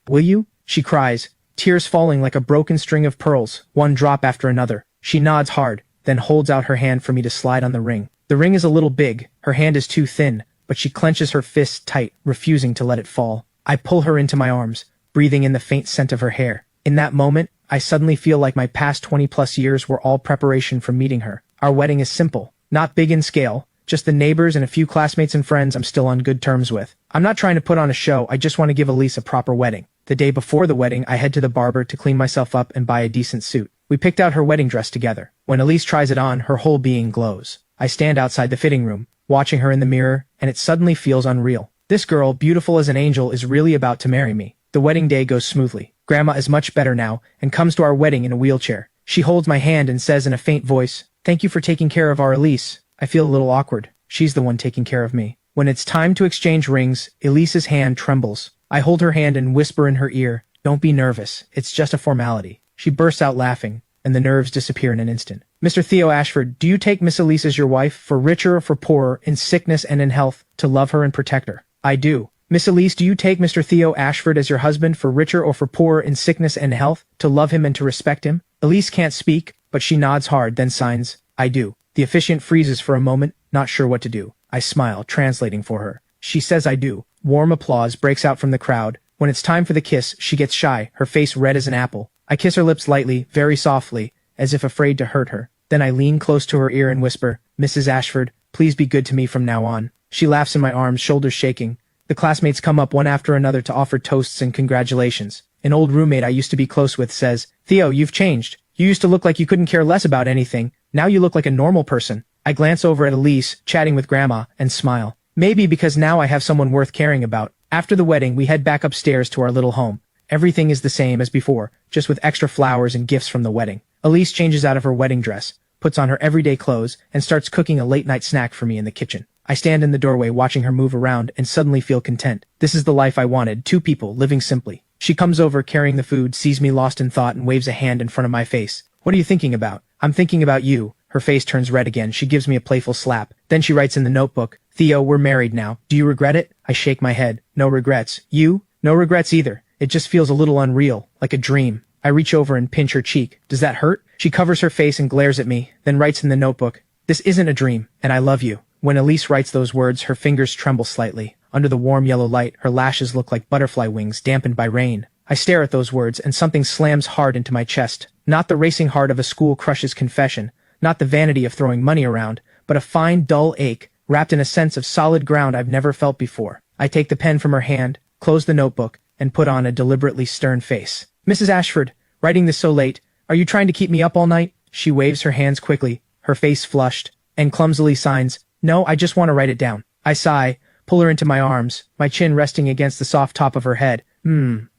Will you? She cries, tears falling like a broken string of pearls, one drop after another. She nods hard, then holds out her hand for me to slide on the ring. The ring is a little big, her hand is too thin, but she clenches her fists tight, refusing to let it fall. I pull her into my arms, breathing in the faint scent of her hair. In that moment, I suddenly feel like my past 20+ years were all preparation for meeting her. Our wedding is simple, not big in scale, just the neighbors and a few classmates and friends I'm still on good terms with. I'm not trying to put on a show, I just want to give Elise a proper wedding. The day before the wedding, I head to the barber to clean myself up and buy a decent suit. We picked out her wedding dress together. When Elise tries it on, her whole being glows. I stand outside the fitting room, watching her in the mirror, and it suddenly feels unreal. This girl, beautiful as an angel, is really about to marry me. The wedding day goes smoothly. Grandma is much better now, and comes to our wedding in a wheelchair. She holds my hand and says in a faint voice, "Thank you for taking care of our Elise." I feel a little awkward. She's the one taking care of me. When it's time to exchange rings, Elise's hand trembles. I hold her hand and whisper in her ear, "Don't be nervous. It's just a formality." She bursts out laughing, and the nerves disappear in an instant. "Mr. Theo Ashford, do you take Miss Elise as your wife, for richer or for poorer, in sickness and in health, to love her and protect her?" "I do." "Miss Elise, do you take Mr. Theo Ashford as your husband, for richer or for poorer, in sickness and health, to love him and to respect him?" Elise can't speak, but she nods hard, then signs, "I do." The officiant freezes for a moment, not sure what to do. I smile, translating for her. She says I do. Warm applause breaks out from the crowd. When it's time for the kiss, she gets shy, her face red as an apple. I kiss her lips lightly, very softly, as if afraid to hurt her. Then I lean close to her ear and whisper, "Mrs. Ashford, please be good to me from now on." She laughs in my arms, shoulders shaking. The classmates come up one after another to offer toasts and congratulations. An old roommate I used to be close with says, "Theo, you've changed. You used to look like you couldn't care less about anything. Now you look like a normal person." I glance over at Elise, chatting with Grandma, and smile. Maybe because now I have someone worth caring about. After the wedding, we head back upstairs to our little home. Everything is the same as before, just with extra flowers and gifts from the wedding. Elise changes out of her wedding dress, puts on her everyday clothes, and starts cooking a late-night snack for me in the kitchen. I stand in the doorway watching her move around and suddenly feel content. This is the life I wanted, 2 people, living simply. She comes over carrying the food, sees me lost in thought, and waves a hand in front of my face. "What are you thinking about?" "I'm thinking about you." Her face turns red again. She gives me a playful slap. Then she writes in the notebook, "Theo, we're married now. Do you regret it?" I shake my head. "No regrets." "You?" "No regrets either. It just feels a little unreal, like a dream." I reach over and pinch her cheek. "Does that hurt?" She covers her face and glares at me, then writes in the notebook, "This isn't a dream, and I love you." When Elise writes those words, her fingers tremble slightly. Under the warm yellow light, her lashes look like butterfly wings dampened by rain. I stare at those words, and something slams hard into my chest. Not the racing heart of a school crush's confession, not the vanity of throwing money around, but a fine, dull ache, wrapped in a sense of solid ground I've never felt before. I take the pen from her hand, close the notebook, and put on a deliberately stern face. "Mrs. Ashford, writing this so late, are you trying to keep me up all night?" She waves her hands quickly, her face flushed, and clumsily signs, "No, I just want to write it down." I sigh, pull her into my arms, my chin resting against the soft top of her head.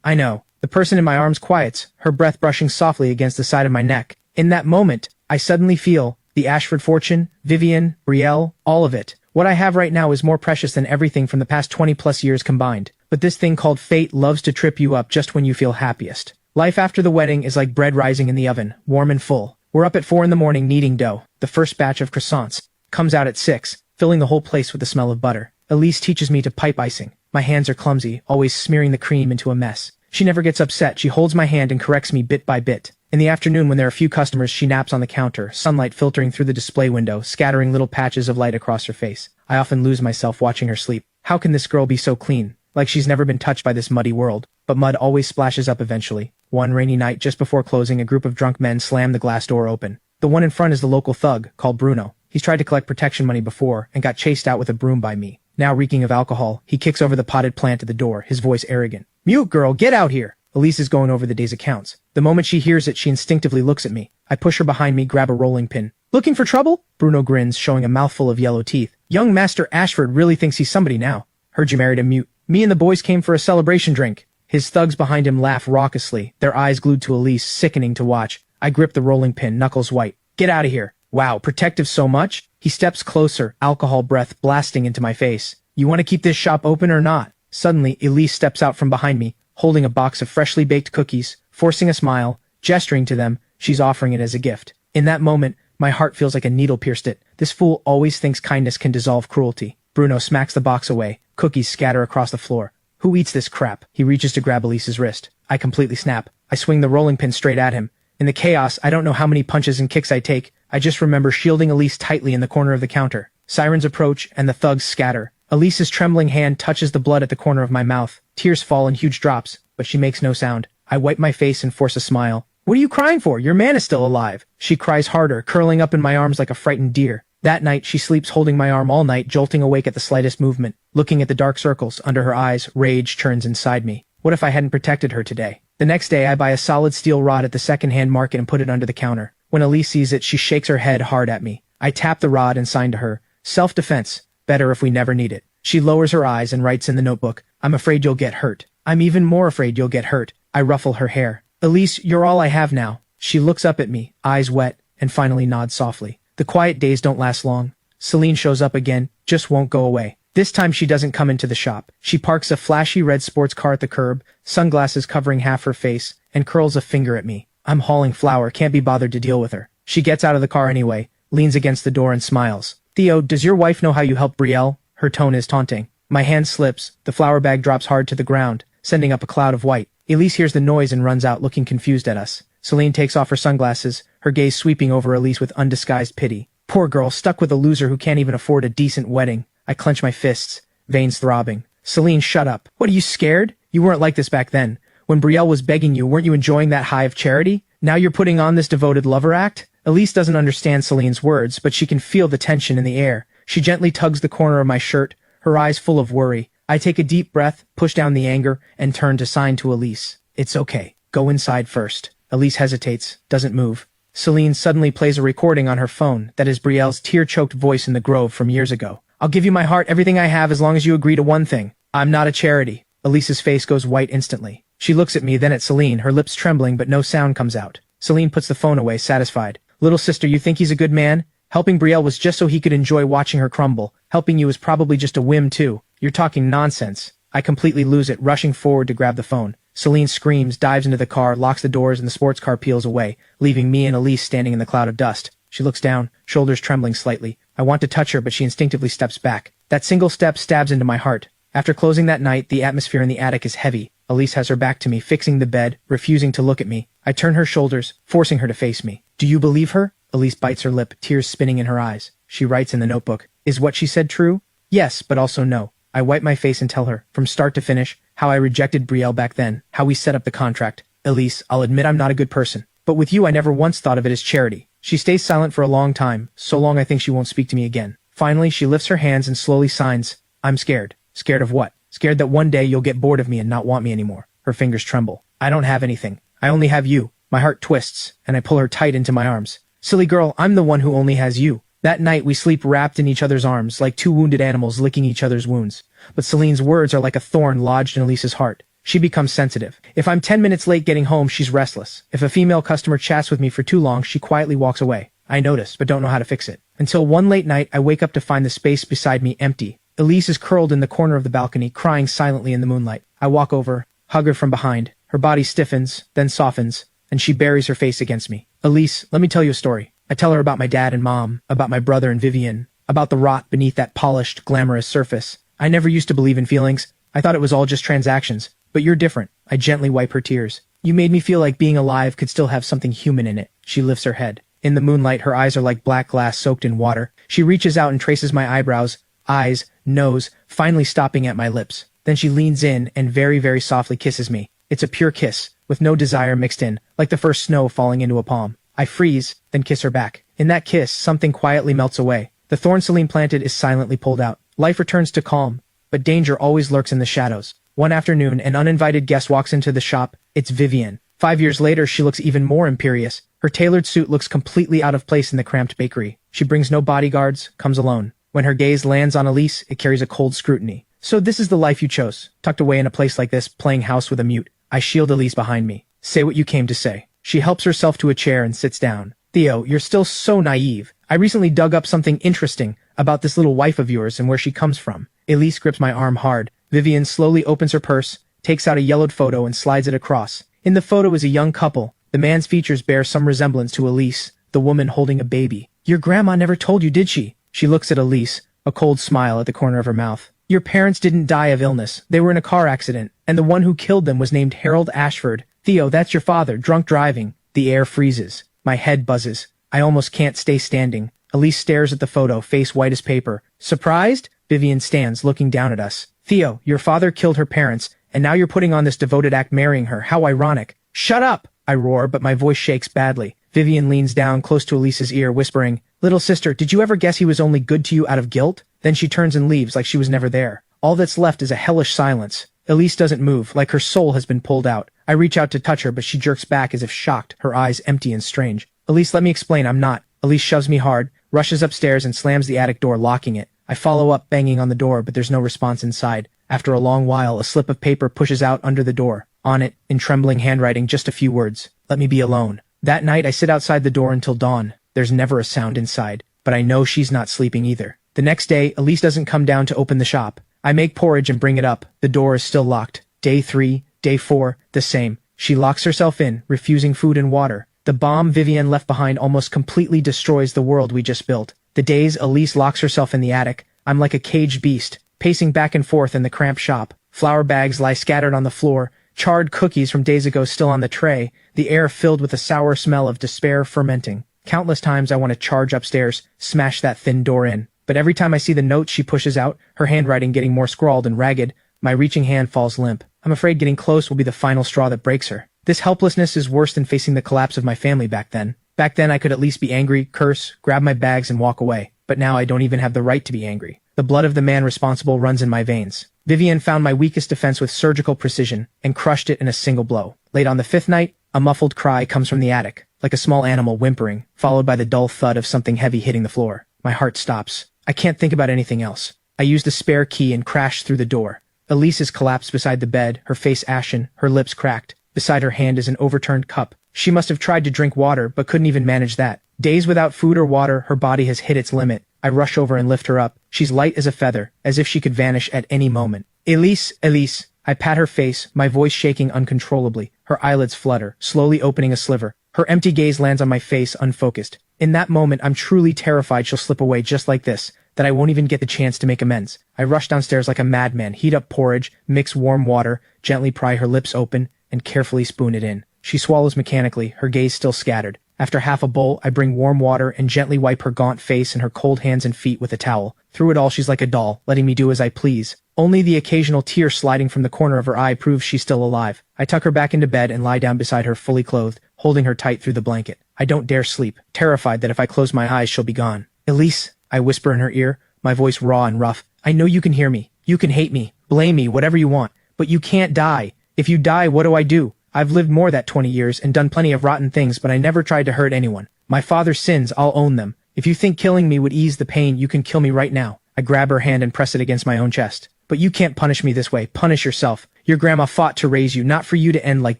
I know. The person in my arms quiets, her breath brushing softly against the side of my neck. In that moment, I suddenly feel the Ashford fortune, Vivian, Brielle, all of it. What I have right now is more precious than everything from the past 20+ years combined. But this thing called fate loves to trip you up just when you feel happiest. Life after the wedding is like bread rising in the oven, warm and full. We're up at 4 in the morning kneading dough. The first batch of croissants comes out at 6, filling the whole place with the smell of butter. Elise teaches me to pipe icing. My hands are clumsy, always smearing the cream into a mess. She never gets upset. She holds my hand and corrects me bit by bit. In the afternoon, when there are few customers, she naps on the counter, sunlight filtering through the display window, scattering little patches of light across her face. I often lose myself watching her sleep. How can this girl be so clean? Like she's never been touched by this muddy world. But mud always splashes up eventually. One rainy night just before closing, a group of drunk men slammed the glass door open. The one in front is the local thug, called Bruno. He's tried to collect protection money before, and got chased out with a broom by me. Now reeking of alcohol, he kicks over the potted plant at the door, his voice arrogant. "Mute, girl, get out here!" Elise is going over the day's accounts. The moment she hears it, she instinctively looks at me. I push her behind me, grab a rolling pin. "Looking for trouble?" Bruno grins, showing a mouthful of yellow teeth. "Young Master Ashford really thinks he's somebody now. Heard you married a mute. Me and the boys came for a celebration drink." His thugs behind him laugh raucously, their eyes glued to Elise, sickening to watch. I grip the rolling pin, knuckles white. "Get out of here." "Wow, protective so much?" He steps closer, alcohol breath blasting into my face. "You want to keep this shop open or not?" Suddenly, Elise steps out from behind me, holding a box of freshly baked cookies, forcing a smile, gesturing to them. She's offering it as a gift. In that moment, my heart feels like a needle pierced it. This fool always thinks kindness can dissolve cruelty. Bruno smacks the box away. Cookies scatter across the floor. "Who eats this crap?" He reaches to grab Elise's wrist. I completely snap. I swing the rolling pin straight at him. In the chaos, I don't know how many punches and kicks I take. I just remember shielding Elise tightly in the corner of the counter. Sirens approach, and the thugs scatter. Elise's trembling hand touches the blood at the corner of my mouth. Tears fall in huge drops, but she makes no sound. I wipe my face and force a smile. "What are you crying for? Your man is still alive." She cries harder, curling up in my arms like a frightened deer. That night, she sleeps holding my arm all night, jolting awake at the slightest movement. Looking at the dark circles under her eyes, rage churns inside me. What if I hadn't protected her today? The next day, I buy a solid steel rod at the second-hand market and put it under the counter. When Elise sees it, she shakes her head hard at me. I tap the rod and sign to her. "Self-defense. Better if we never need it." She lowers her eyes and writes in the notebook, "I'm afraid you'll get hurt." "I'm even more afraid you'll get hurt." I ruffle her hair. "Elise, you're all I have now." She looks up at me, eyes wet, and finally nods softly. The quiet days don't last long. Celine shows up again, just won't go away. This time she doesn't come into the shop. She parks a flashy red sports car at the curb, sunglasses covering half her face, and curls a finger at me. I'm hauling flour, can't be bothered to deal with her. She gets out of the car anyway, leans against the door and smiles. "Theo, does your wife know how you helped Brielle?" Her tone is taunting. My hand slips, the flour bag drops hard to the ground, sending up a cloud of white. Elise hears the noise and runs out, looking confused at us. Celine takes off her sunglasses, her gaze sweeping over Elise with undisguised pity. Poor girl, stuck with a loser who can't even afford a decent wedding. I clench my fists, veins throbbing. "Celine, shut up. What, are you scared? You weren't like this back then. When Brielle was begging you, weren't you enjoying that high of charity? Now you're putting on this devoted lover act?" Elise doesn't understand Celine's words, but she can feel the tension in the air. She gently tugs the corner of my shirt, her eyes full of worry. I take a deep breath, push down the anger, and turn to sign to Elise. "It's okay. Go inside first." Elise hesitates, doesn't move. Celine suddenly plays a recording on her phone that is Brielle's tear-choked voice in the Grove from years ago. "I'll give you my heart, everything I have, as long as you agree to one thing. I'm not a charity." Elise's face goes white instantly. She looks at me, then at Celine, her lips trembling but no sound comes out. Celine puts the phone away, satisfied. "Little sister, you think he's a good man? Helping Brielle was just so he could enjoy watching her crumble. Helping you was probably just a whim too. You're talking nonsense." I completely lose it, rushing forward to grab the phone. Celine screams, dives into the car, locks the doors, and the sports car peels away, leaving me and Elise standing in the cloud of dust. She looks down, shoulders trembling slightly. I want to touch her, but she instinctively steps back. That single step stabs into my heart. After closing that night, the atmosphere in the attic is heavy. Elise has her back to me, fixing the bed, refusing to look at me. I turn her shoulders, forcing her to face me. "Do you believe her?" Elise bites her lip, tears spinning in her eyes. She writes in the notebook, "Is what she said true?" "Yes, but also no." I wipe my face and tell her, from start to finish, how I rejected Brielle back then, how we set up the contract. "Elise, I'll admit I'm not a good person, but with you I never once thought of it as charity." She stays silent for a long time, so long I think she won't speak to me again. Finally, she lifts her hands and slowly signs, "I'm scared." "Scared of what?" "Scared that one day you'll get bored of me and not want me anymore." Her fingers tremble. "I don't have anything. I only have you." My heart twists, and I pull her tight into my arms. "Silly girl, I'm the one who only has you." That night, we sleep wrapped in each other's arms, like two wounded animals licking each other's wounds. But Celine's words are like a thorn lodged in Elise's heart. She becomes sensitive. If I'm 10 minutes late getting home, she's restless. If a female customer chats with me for too long, she quietly walks away. I notice, but don't know how to fix it. Until one late night, I wake up to find the space beside me empty. Elise is curled in the corner of the balcony, crying silently in the moonlight. I walk over, hug her from behind. Her body stiffens, then softens, and she buries her face against me. "Elise, let me tell you a story." I tell her about my dad and mom, about my brother and Vivian, about the rot beneath that polished, glamorous surface. I never used to believe in feelings. I thought it was all just transactions. But you're different. I gently wipe her tears. You made me feel like being alive could still have something human in it. She lifts her head. In the moonlight, her eyes are like black glass soaked in water. She reaches out and traces my eyebrows, eyes, nose, finally stopping at my lips. Then she leans in and very, very softly kisses me. It's a pure kiss, with no desire mixed in, like the first snow falling into a palm. I freeze, then kiss her back. In that kiss, something quietly melts away. The thorn Celine planted is silently pulled out. Life returns to calm, but danger always lurks in the shadows. One afternoon, an uninvited guest walks into the shop. It's Vivienne. 5 years later, she looks even more imperious. Her tailored suit looks completely out of place in the cramped bakery. She brings no bodyguards, comes alone. When her gaze lands on Elise, it carries a cold scrutiny. So this is the life you chose, tucked away in a place like this, playing house with a mute. I shield Elise behind me. Say what you came to say. She helps herself to a chair and sits down. Theo, you're still so naive. I recently dug up something interesting about this little wife of yours and where she comes from. Elise grips my arm hard. Vivienne slowly opens her purse, takes out a yellowed photo and slides it across. In the photo is a young couple. The man's features bear some resemblance to Elise, the woman holding a baby. Your grandma never told you, did she? She looks at Elise, a cold smile at the corner of her mouth. Your parents didn't die of illness. They were in a car accident, and the one who killed them was named Harold Ashford. Theo, that's your father, drunk driving. The air freezes. My head buzzes. I almost can't stay standing. Elise stares at the photo, face white as paper. Surprised? Vivienne stands, looking down at us. Theo, your father killed her parents, and now you're putting on this devoted act marrying her. How ironic. Shut up! I roar, but my voice shakes badly. Vivienne leans down close to Elise's ear, whispering, Little sister, did you ever guess he was only good to you out of guilt? Then she turns and leaves like she was never there. All that's left is a hellish silence. Elise doesn't move, like her soul has been pulled out. I reach out to touch her, but she jerks back as if shocked, her eyes empty and strange. Elise, let me explain, I'm not. Elise shoves me hard, rushes upstairs and slams the attic door, locking it. I follow up, banging on the door, but there's no response inside. After a long while, a slip of paper pushes out under the door. On it, in trembling handwriting, just a few words. Let me be alone. That night, I sit outside the door until dawn. There's never a sound inside, but I know she's not sleeping either. The next day, Elise doesn't come down to open the shop. I make porridge and bring it up. The door is still locked. Day 3, day 4, the same. She locks herself in, refusing food and water. The bomb Vivienne left behind almost completely destroys the world we just built. The days Elise locks herself in the attic, I'm like a caged beast, pacing back and forth in the cramped shop. Flour bags lie scattered on the floor, charred cookies from days ago still on the tray, the air filled with a sour smell of despair fermenting. Countless times I want to charge upstairs, smash that thin door in. But every time I see the notes she pushes out, her handwriting getting more scrawled and ragged, my reaching hand falls limp. I'm afraid getting close will be the final straw that breaks her. This helplessness is worse than facing the collapse of my family back then. Back then I could at least be angry, curse, grab my bags and walk away. But now I don't even have the right to be angry. The blood of the man responsible runs in my veins. Vivienne found my weakest defense with surgical precision and crushed it in a single blow. Late on the 5th night, a muffled cry comes from the attic, like a small animal whimpering, followed by the dull thud of something heavy hitting the floor. My heart stops. I can't think about anything else. I use the spare key and crash through the door. Elise is collapsed beside the bed, her face ashen, her lips cracked. Beside her hand is an overturned cup. She must have tried to drink water, but couldn't even manage that. Days without food or water, her body has hit its limit. I rush over and lift her up. She's light as a feather, as if she could vanish at any moment. Elise, Elise. I pat her face, my voice shaking uncontrollably. Her eyelids flutter, slowly opening a sliver. Her empty gaze lands on my face, unfocused. In that moment, I'm truly terrified she'll slip away just like this, that I won't even get the chance to make amends. I rush downstairs like a madman, heat up porridge, mix warm water, gently pry her lips open, and carefully spoon it in. She swallows mechanically, her gaze still scattered. After half a bowl, I bring warm water and gently wipe her gaunt face and her cold hands and feet with a towel. Through it all, she's like a doll, letting me do as I please. Only the occasional tear sliding from the corner of her eye proves she's still alive. I tuck her back into bed and lie down beside her fully clothed, holding her tight through the blanket. I don't dare sleep, terrified that if I close my eyes, she'll be gone. Elise, I whisper in her ear, my voice raw and rough. I know you can hear me. You can hate me, blame me, whatever you want. But you can't die. If you die, what do? I've lived more than 20 years and done plenty of rotten things, but I never tried to hurt anyone. My father's sins, I'll own them. If you think killing me would ease the pain, you can kill me right now. I grab her hand and press it against my own chest. But you can't punish me this way. Punish yourself. Your grandma fought to raise you, not for you to end like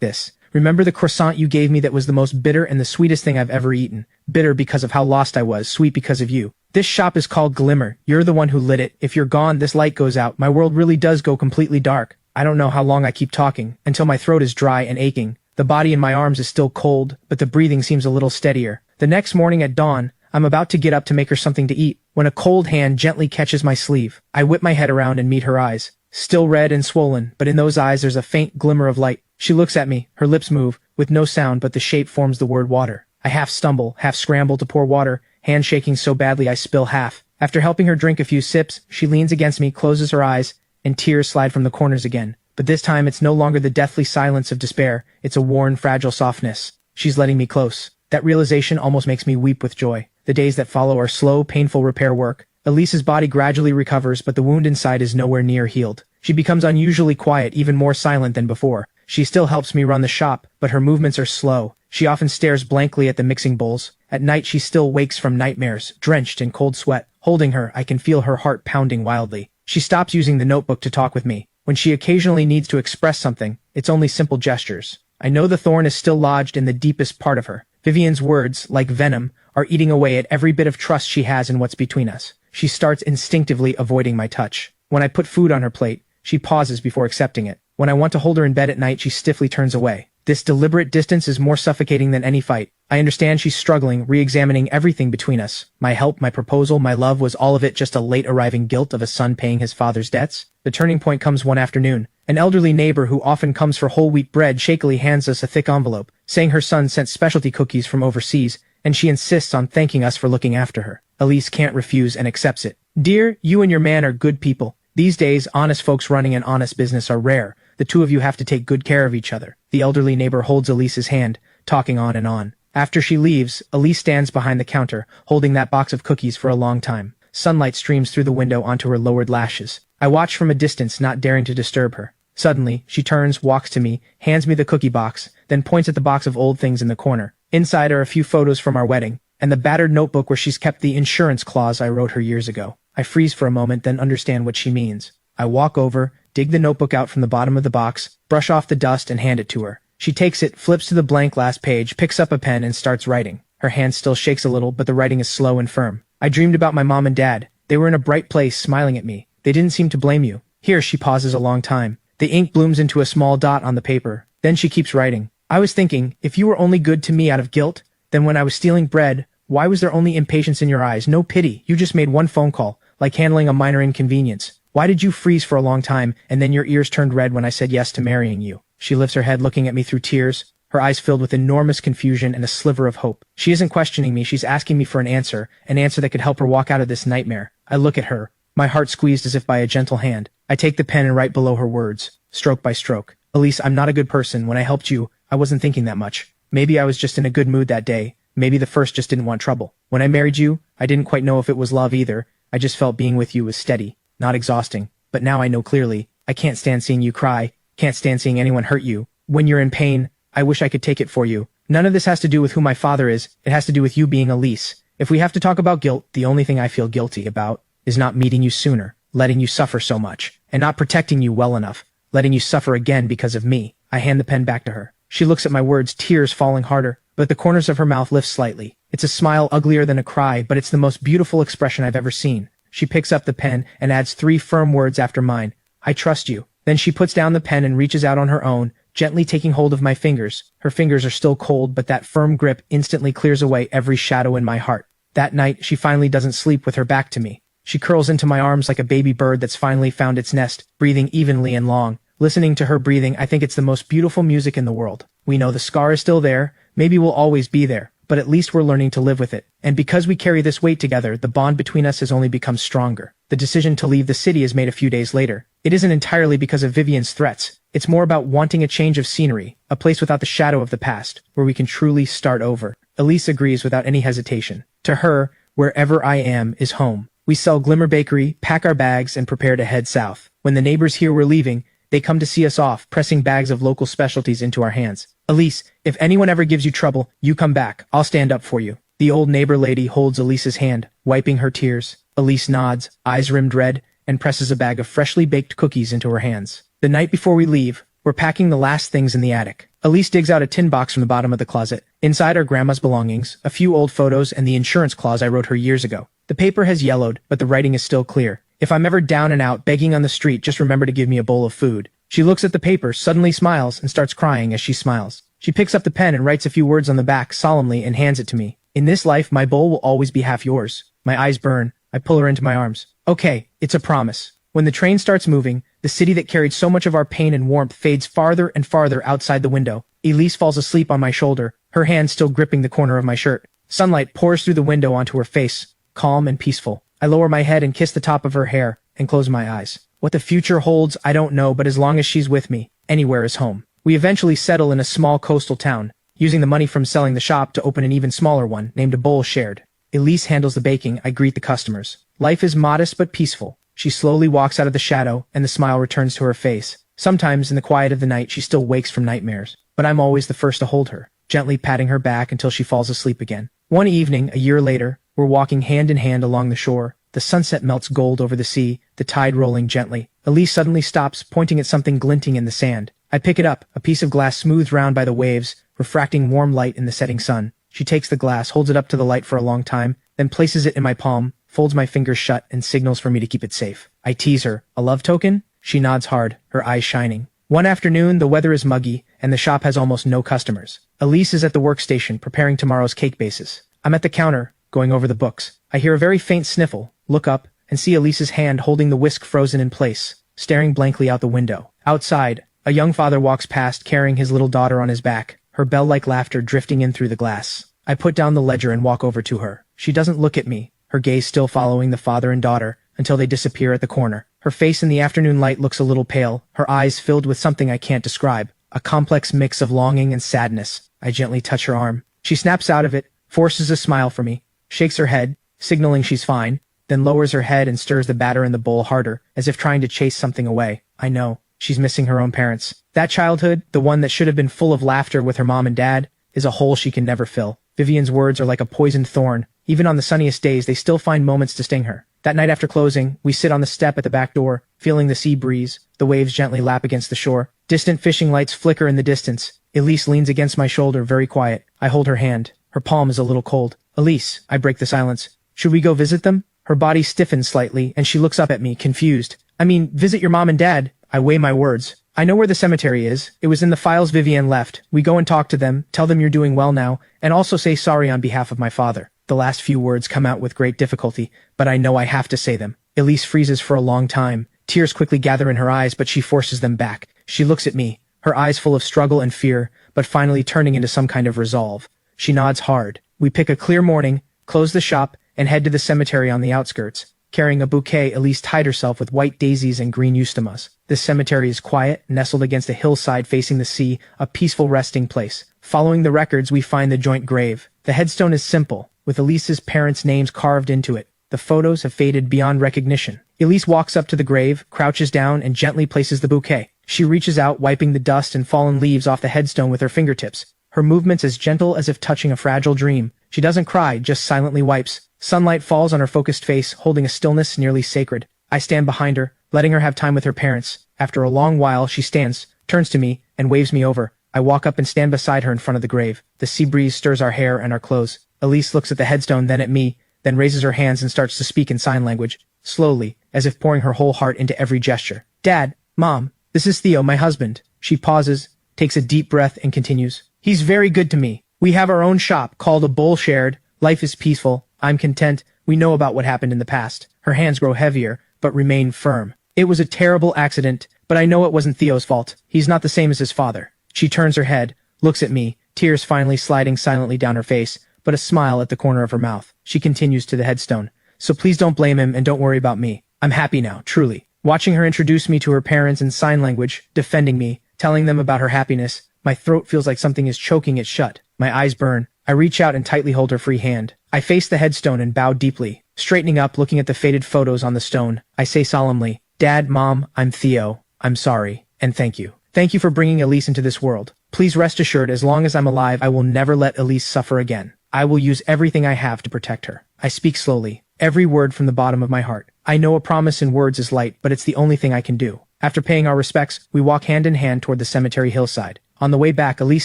this. Remember the croissant you gave me that was the most bitter and the sweetest thing I've ever eaten. Bitter because of how lost I was, sweet because of you. This shop is called Glimmer. You're the one who lit it. If you're gone, this light goes out. My world really does go completely dark. I don't know how long I keep talking, until my throat is dry and aching. The body in my arms is still cold, but the breathing seems a little steadier. The next morning at dawn, I'm about to get up to make her something to eat, when a cold hand gently catches my sleeve. I whip my head around and meet her eyes. Still red and swollen, but in those eyes there's a faint glimmer of light. She looks at me, her lips move, with no sound but the shape forms the word water. I half stumble, half scramble to pour water, hand shaking so badly I spill half. After helping her drink a few sips, she leans against me, closes her eyes, and tears slide from the corners again. But this time it's no longer the deathly silence of despair, it's a worn, fragile softness. She's letting me close. That realization almost makes me weep with joy. The days that follow are slow, painful repair work. Elise's body gradually recovers, but the wound inside is nowhere near healed. She becomes unusually quiet, even more silent than before. She still helps me run the shop, but her movements are slow. She often stares blankly at the mixing bowls. At night she still wakes from nightmares, drenched in cold sweat. Holding her, I can feel her heart pounding wildly. She stops using the notebook to talk with me. When she occasionally needs to express something, it's only simple gestures. I know the thorn is still lodged in the deepest part of her. Vivian's words, like venom, are eating away at every bit of trust she has in what's between us. She starts instinctively avoiding my touch. When I put food on her plate, she pauses before accepting it. When I want to hold her in bed at night, she stiffly turns away. This deliberate distance is more suffocating than any fight. I understand she's struggling, re-examining everything between us. My help, my proposal, my love, was all of it just a late-arriving guilt of a son paying his father's debts? The turning point comes one afternoon. An elderly neighbor who often comes for whole wheat bread shakily hands us a thick envelope, saying her son sent specialty cookies from overseas, and she insists on thanking us for looking after her. Elise can't refuse and accepts it. Dear, you and your man are good people. These days, honest folks running an honest business are rare. The two of you have to take good care of each other. The elderly neighbor holds Elise's hand, talking on and on. After she leaves, Elise stands behind the counter, holding that box of cookies for a long time. Sunlight streams through the window onto her lowered lashes. I watch from a distance, not daring to disturb her. Suddenly, she turns, walks to me, hands me the cookie box, then points at the box of old things in the corner. Inside are a few photos from our wedding, and the battered notebook where she's kept the insurance clause I wrote her years ago. I freeze for a moment, then understand what she means. I walk over, dig the notebook out from the bottom of the box, brush off the dust, and hand it to her. She takes it, flips to the blank last page, picks up a pen, and starts writing. Her hand still shakes a little, but the writing is slow and firm. I dreamed about my mom and dad. They were in a bright place, smiling at me. They didn't seem to blame you. Here, she pauses a long time. The ink blooms into a small dot on the paper. Then she keeps writing. I was thinking, if you were only good to me out of guilt, then when I was stealing bread, why was there only impatience in your eyes? No pity. You just made one phone call, like handling a minor inconvenience. Why did you freeze for a long time, and then your ears turned red when I said yes to marrying you? She lifts her head, looking at me through tears, her eyes filled with enormous confusion and a sliver of hope. She isn't questioning me, she's asking me for an answer that could help her walk out of this nightmare. I look at her, my heart squeezed as if by a gentle hand. I take the pen and write below her words, stroke by stroke. Elise, I'm not a good person. When I helped you, I wasn't thinking that much. Maybe I was just in a good mood that day. Maybe the first just didn't want trouble. When I married you, I didn't quite know if it was love either. I just felt being with you was steady, not exhausting. But now I know clearly, I can't stand seeing you cry, can't stand seeing anyone hurt you. When you're in pain, I wish I could take it for you. None of this has to do with who my father is, it has to do with you being Elise. If we have to talk about guilt, the only thing I feel guilty about is not meeting you sooner, letting you suffer so much, and not protecting you well enough, letting you suffer again because of me. I hand the pen back to her. She looks at my words, tears falling harder, but the corners of her mouth lift slightly. It's a smile uglier than a cry, but it's the most beautiful expression I've ever seen. She picks up the pen and adds 3 firm words after mine. I trust you. Then she puts down the pen and reaches out on her own, gently taking hold of my fingers. Her fingers are still cold, but that firm grip instantly clears away every shadow in my heart. That night, she finally doesn't sleep with her back to me. She curls into my arms like a baby bird that's finally found its nest, breathing evenly and long. Listening to her breathing, I think it's the most beautiful music in the world. We know the scar is still there, maybe we'll always be there, but at least we're learning to live with it. And because we carry this weight together, the bond between us has only become stronger. The decision to leave the city is made a few days later. It isn't entirely because of Vivian's threats. It's more about wanting a change of scenery, a place without the shadow of the past, where we can truly start over. Elise agrees without any hesitation. To her, wherever I am is home. We sell Glimmer Bakery, pack our bags, and prepare to head south. When the neighbors hear we're leaving, they come to see us off, pressing bags of local specialties into our hands. Elise, if anyone ever gives you trouble, you come back. I'll stand up for you. The old neighbor lady holds Elise's hand, wiping her tears. Elise nods, eyes rimmed red, and presses a bag of freshly baked cookies into her hands. The night before we leave, we're packing the last things in the attic. Elise digs out a tin box from the bottom of the closet. Inside are Grandma's belongings, a few old photos, and the insurance clause I wrote her years ago. The paper has yellowed, but the writing is still clear. If I'm ever down and out, begging on the street, just remember to give me a bowl of food. She looks at the paper, suddenly smiles, and starts crying as she smiles. She picks up the pen and writes a few words on the back solemnly and hands it to me. In this life, my bowl will always be half yours. My eyes burn. I pull her into my arms. Okay, it's a promise. When the train starts moving, the city that carried so much of our pain and warmth fades farther and farther outside the window. Elise falls asleep on my shoulder, her hand still gripping the corner of my shirt. Sunlight pours through the window onto her face, calm and peaceful. I lower my head and kiss the top of her hair and close my eyes. What the future holds, I don't know, but as long as she's with me, anywhere is home. We eventually settle in a small coastal town, using the money from selling the shop to open an even smaller one, named A Bowl Shared. Elise handles the baking, I greet the customers. Life is modest but peaceful. She slowly walks out of the shadow, and the smile returns to her face. Sometimes, in the quiet of the night, she still wakes from nightmares. But I'm always the first to hold her, gently patting her back until she falls asleep again. One evening, a year later, we're walking hand in hand along the shore. The sunset melts gold over the sea, the tide rolling gently. Elise suddenly stops, pointing at something glinting in the sand. I pick it up, a piece of glass smoothed round by the waves, refracting warm light in the setting sun. She takes the glass, holds it up to the light for a long time, then places it in my palm, folds my fingers shut, and signals for me to keep it safe. I tease her. A love token? She nods hard, her eyes shining. One afternoon, the weather is muggy, and the shop has almost no customers. Elise is at the workstation, preparing tomorrow's cake bases. I'm at the counter, going over the books. I hear a very faint sniffle, look up, and see Elise's hand holding the whisk frozen in place, staring blankly out the window. Outside, a young father walks past, carrying his little daughter on his back, her bell-like laughter drifting in through the glass. I put down the ledger and walk over to her. She doesn't look at me, her gaze still following the father and daughter, until they disappear at the corner. Her face in the afternoon light looks a little pale, her eyes filled with something I can't describe, a complex mix of longing and sadness. I gently touch her arm. She snaps out of it, forces a smile for me, shakes her head, signaling she's fine, then lowers her head and stirs the batter in the bowl harder, as if trying to chase something away. I know. She's missing her own parents. That childhood, the one that should have been full of laughter with her mom and dad, is a hole she can never fill. Vivian's words are like a poisoned thorn. Even on the sunniest days, they still find moments to sting her. That night after closing, we sit on the step at the back door, feeling the sea breeze. The waves gently lap against the shore. Distant fishing lights flicker in the distance. Elise leans against my shoulder, very quiet. I hold her hand. Her palm is a little cold. Elise, I break the silence. Should we go visit them? Her body stiffens slightly, and she looks up at me, confused. I mean, visit your mom and dad. I weigh my words. I know where the cemetery is. It was in the files Vivian left. We go and talk to them, tell them you're doing well now, and also say sorry on behalf of my father. The last few words come out with great difficulty, but I know I have to say them. Elise freezes for a long time. Tears quickly gather in her eyes, but she forces them back. She looks at me, her eyes full of struggle and fear, but finally turning into some kind of resolve. She nods hard. We pick a clear morning, close the shop, and head to the cemetery on the outskirts. Carrying a bouquet, Elise tied herself with white daisies and green eustomas. This cemetery is quiet, nestled against a hillside facing the sea, a peaceful resting place. Following the records, we find the joint grave. The headstone is simple, with Elise's parents' names carved into it. The photos have faded beyond recognition. Elise walks up to the grave, crouches down, and gently places the bouquet. She reaches out, wiping the dust and fallen leaves off the headstone with her fingertips. Her movements as gentle as if touching a fragile dream. She doesn't cry, just silently wipes. Sunlight falls on her focused face, holding a stillness nearly sacred. I stand behind her, letting her have time with her parents. After a long while, she stands, turns to me, and waves me over. I walk up and stand beside her in front of the grave. The sea breeze stirs our hair and our clothes. Elise looks at the headstone, then at me, then raises her hands and starts to speak in sign language, slowly, as if pouring her whole heart into every gesture. Dad, Mom, this is Theo, my husband. She pauses, takes a deep breath, and continues. He's very good to me. We have our own shop, called A Bowl Shared. Life is peaceful. I'm content. We know about what happened in the past. Her hands grow heavier, but remain firm. It was a terrible accident, but I know it wasn't Theo's fault. He's not the same as his father. She turns her head, looks at me, tears finally sliding silently down her face, but a smile at the corner of her mouth. She continues to the headstone. So please don't blame him and don't worry about me. I'm happy now, truly. Watching her introduce me to her parents in sign language, defending me, telling them about her happiness, my throat feels like something is choking it shut. My eyes burn. I reach out and tightly hold her free hand. I face the headstone and bow deeply. Straightening up, looking at the faded photos on the stone, I say solemnly, Dad, Mom, I'm Theo. I'm sorry, and thank you. Thank you for bringing Elise into this world. Please rest assured, as long as I'm alive, I will never let Elise suffer again. I will use everything I have to protect her. I speak slowly, every word from the bottom of my heart. I know a promise in words is light, but it's the only thing I can do. After paying our respects, we walk hand in hand toward the cemetery hillside. On the way back, Elise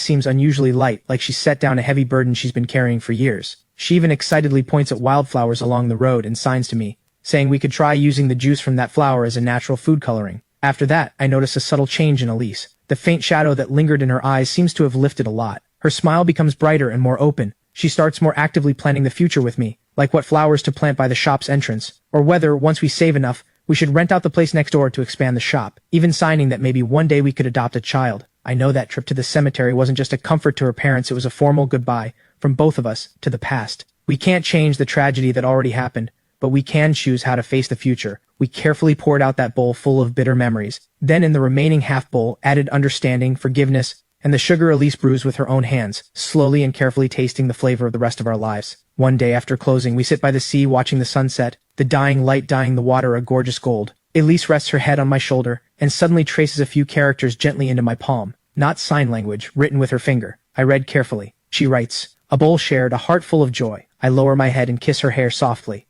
seems unusually light, like she's set down a heavy burden she's been carrying for years. She even excitedly points at wildflowers along the road and signs to me, saying we could try using the juice from that flower as a natural food coloring. After that, I notice a subtle change in Elise. The faint shadow that lingered in her eyes seems to have lifted a lot. Her smile becomes brighter and more open. She starts more actively planning the future with me, like what flowers to plant by the shop's entrance, or whether, once we save enough, we should rent out the place next door to expand the shop, even signing that maybe one day we could adopt a child. I know that trip to the cemetery wasn't just a comfort to her parents, it was a formal goodbye, from both of us, to the past. We can't change the tragedy that already happened, but we can choose how to face the future, We carefully poured out that bowl full of bitter memories. Then in the remaining half bowl added understanding, forgiveness, and the sugar Elise brews with her own hands, slowly and carefully tasting the flavor of the rest of our lives. One day after closing, we sit by the sea watching the sunset, the dying light dyeing the water a gorgeous gold. Elise rests her head on my shoulder and suddenly traces a few characters gently into my palm. Not sign language, written with her finger. I read carefully. She writes, "A bowl shared, a heart full of joy." I lower my head and kiss her hair softly.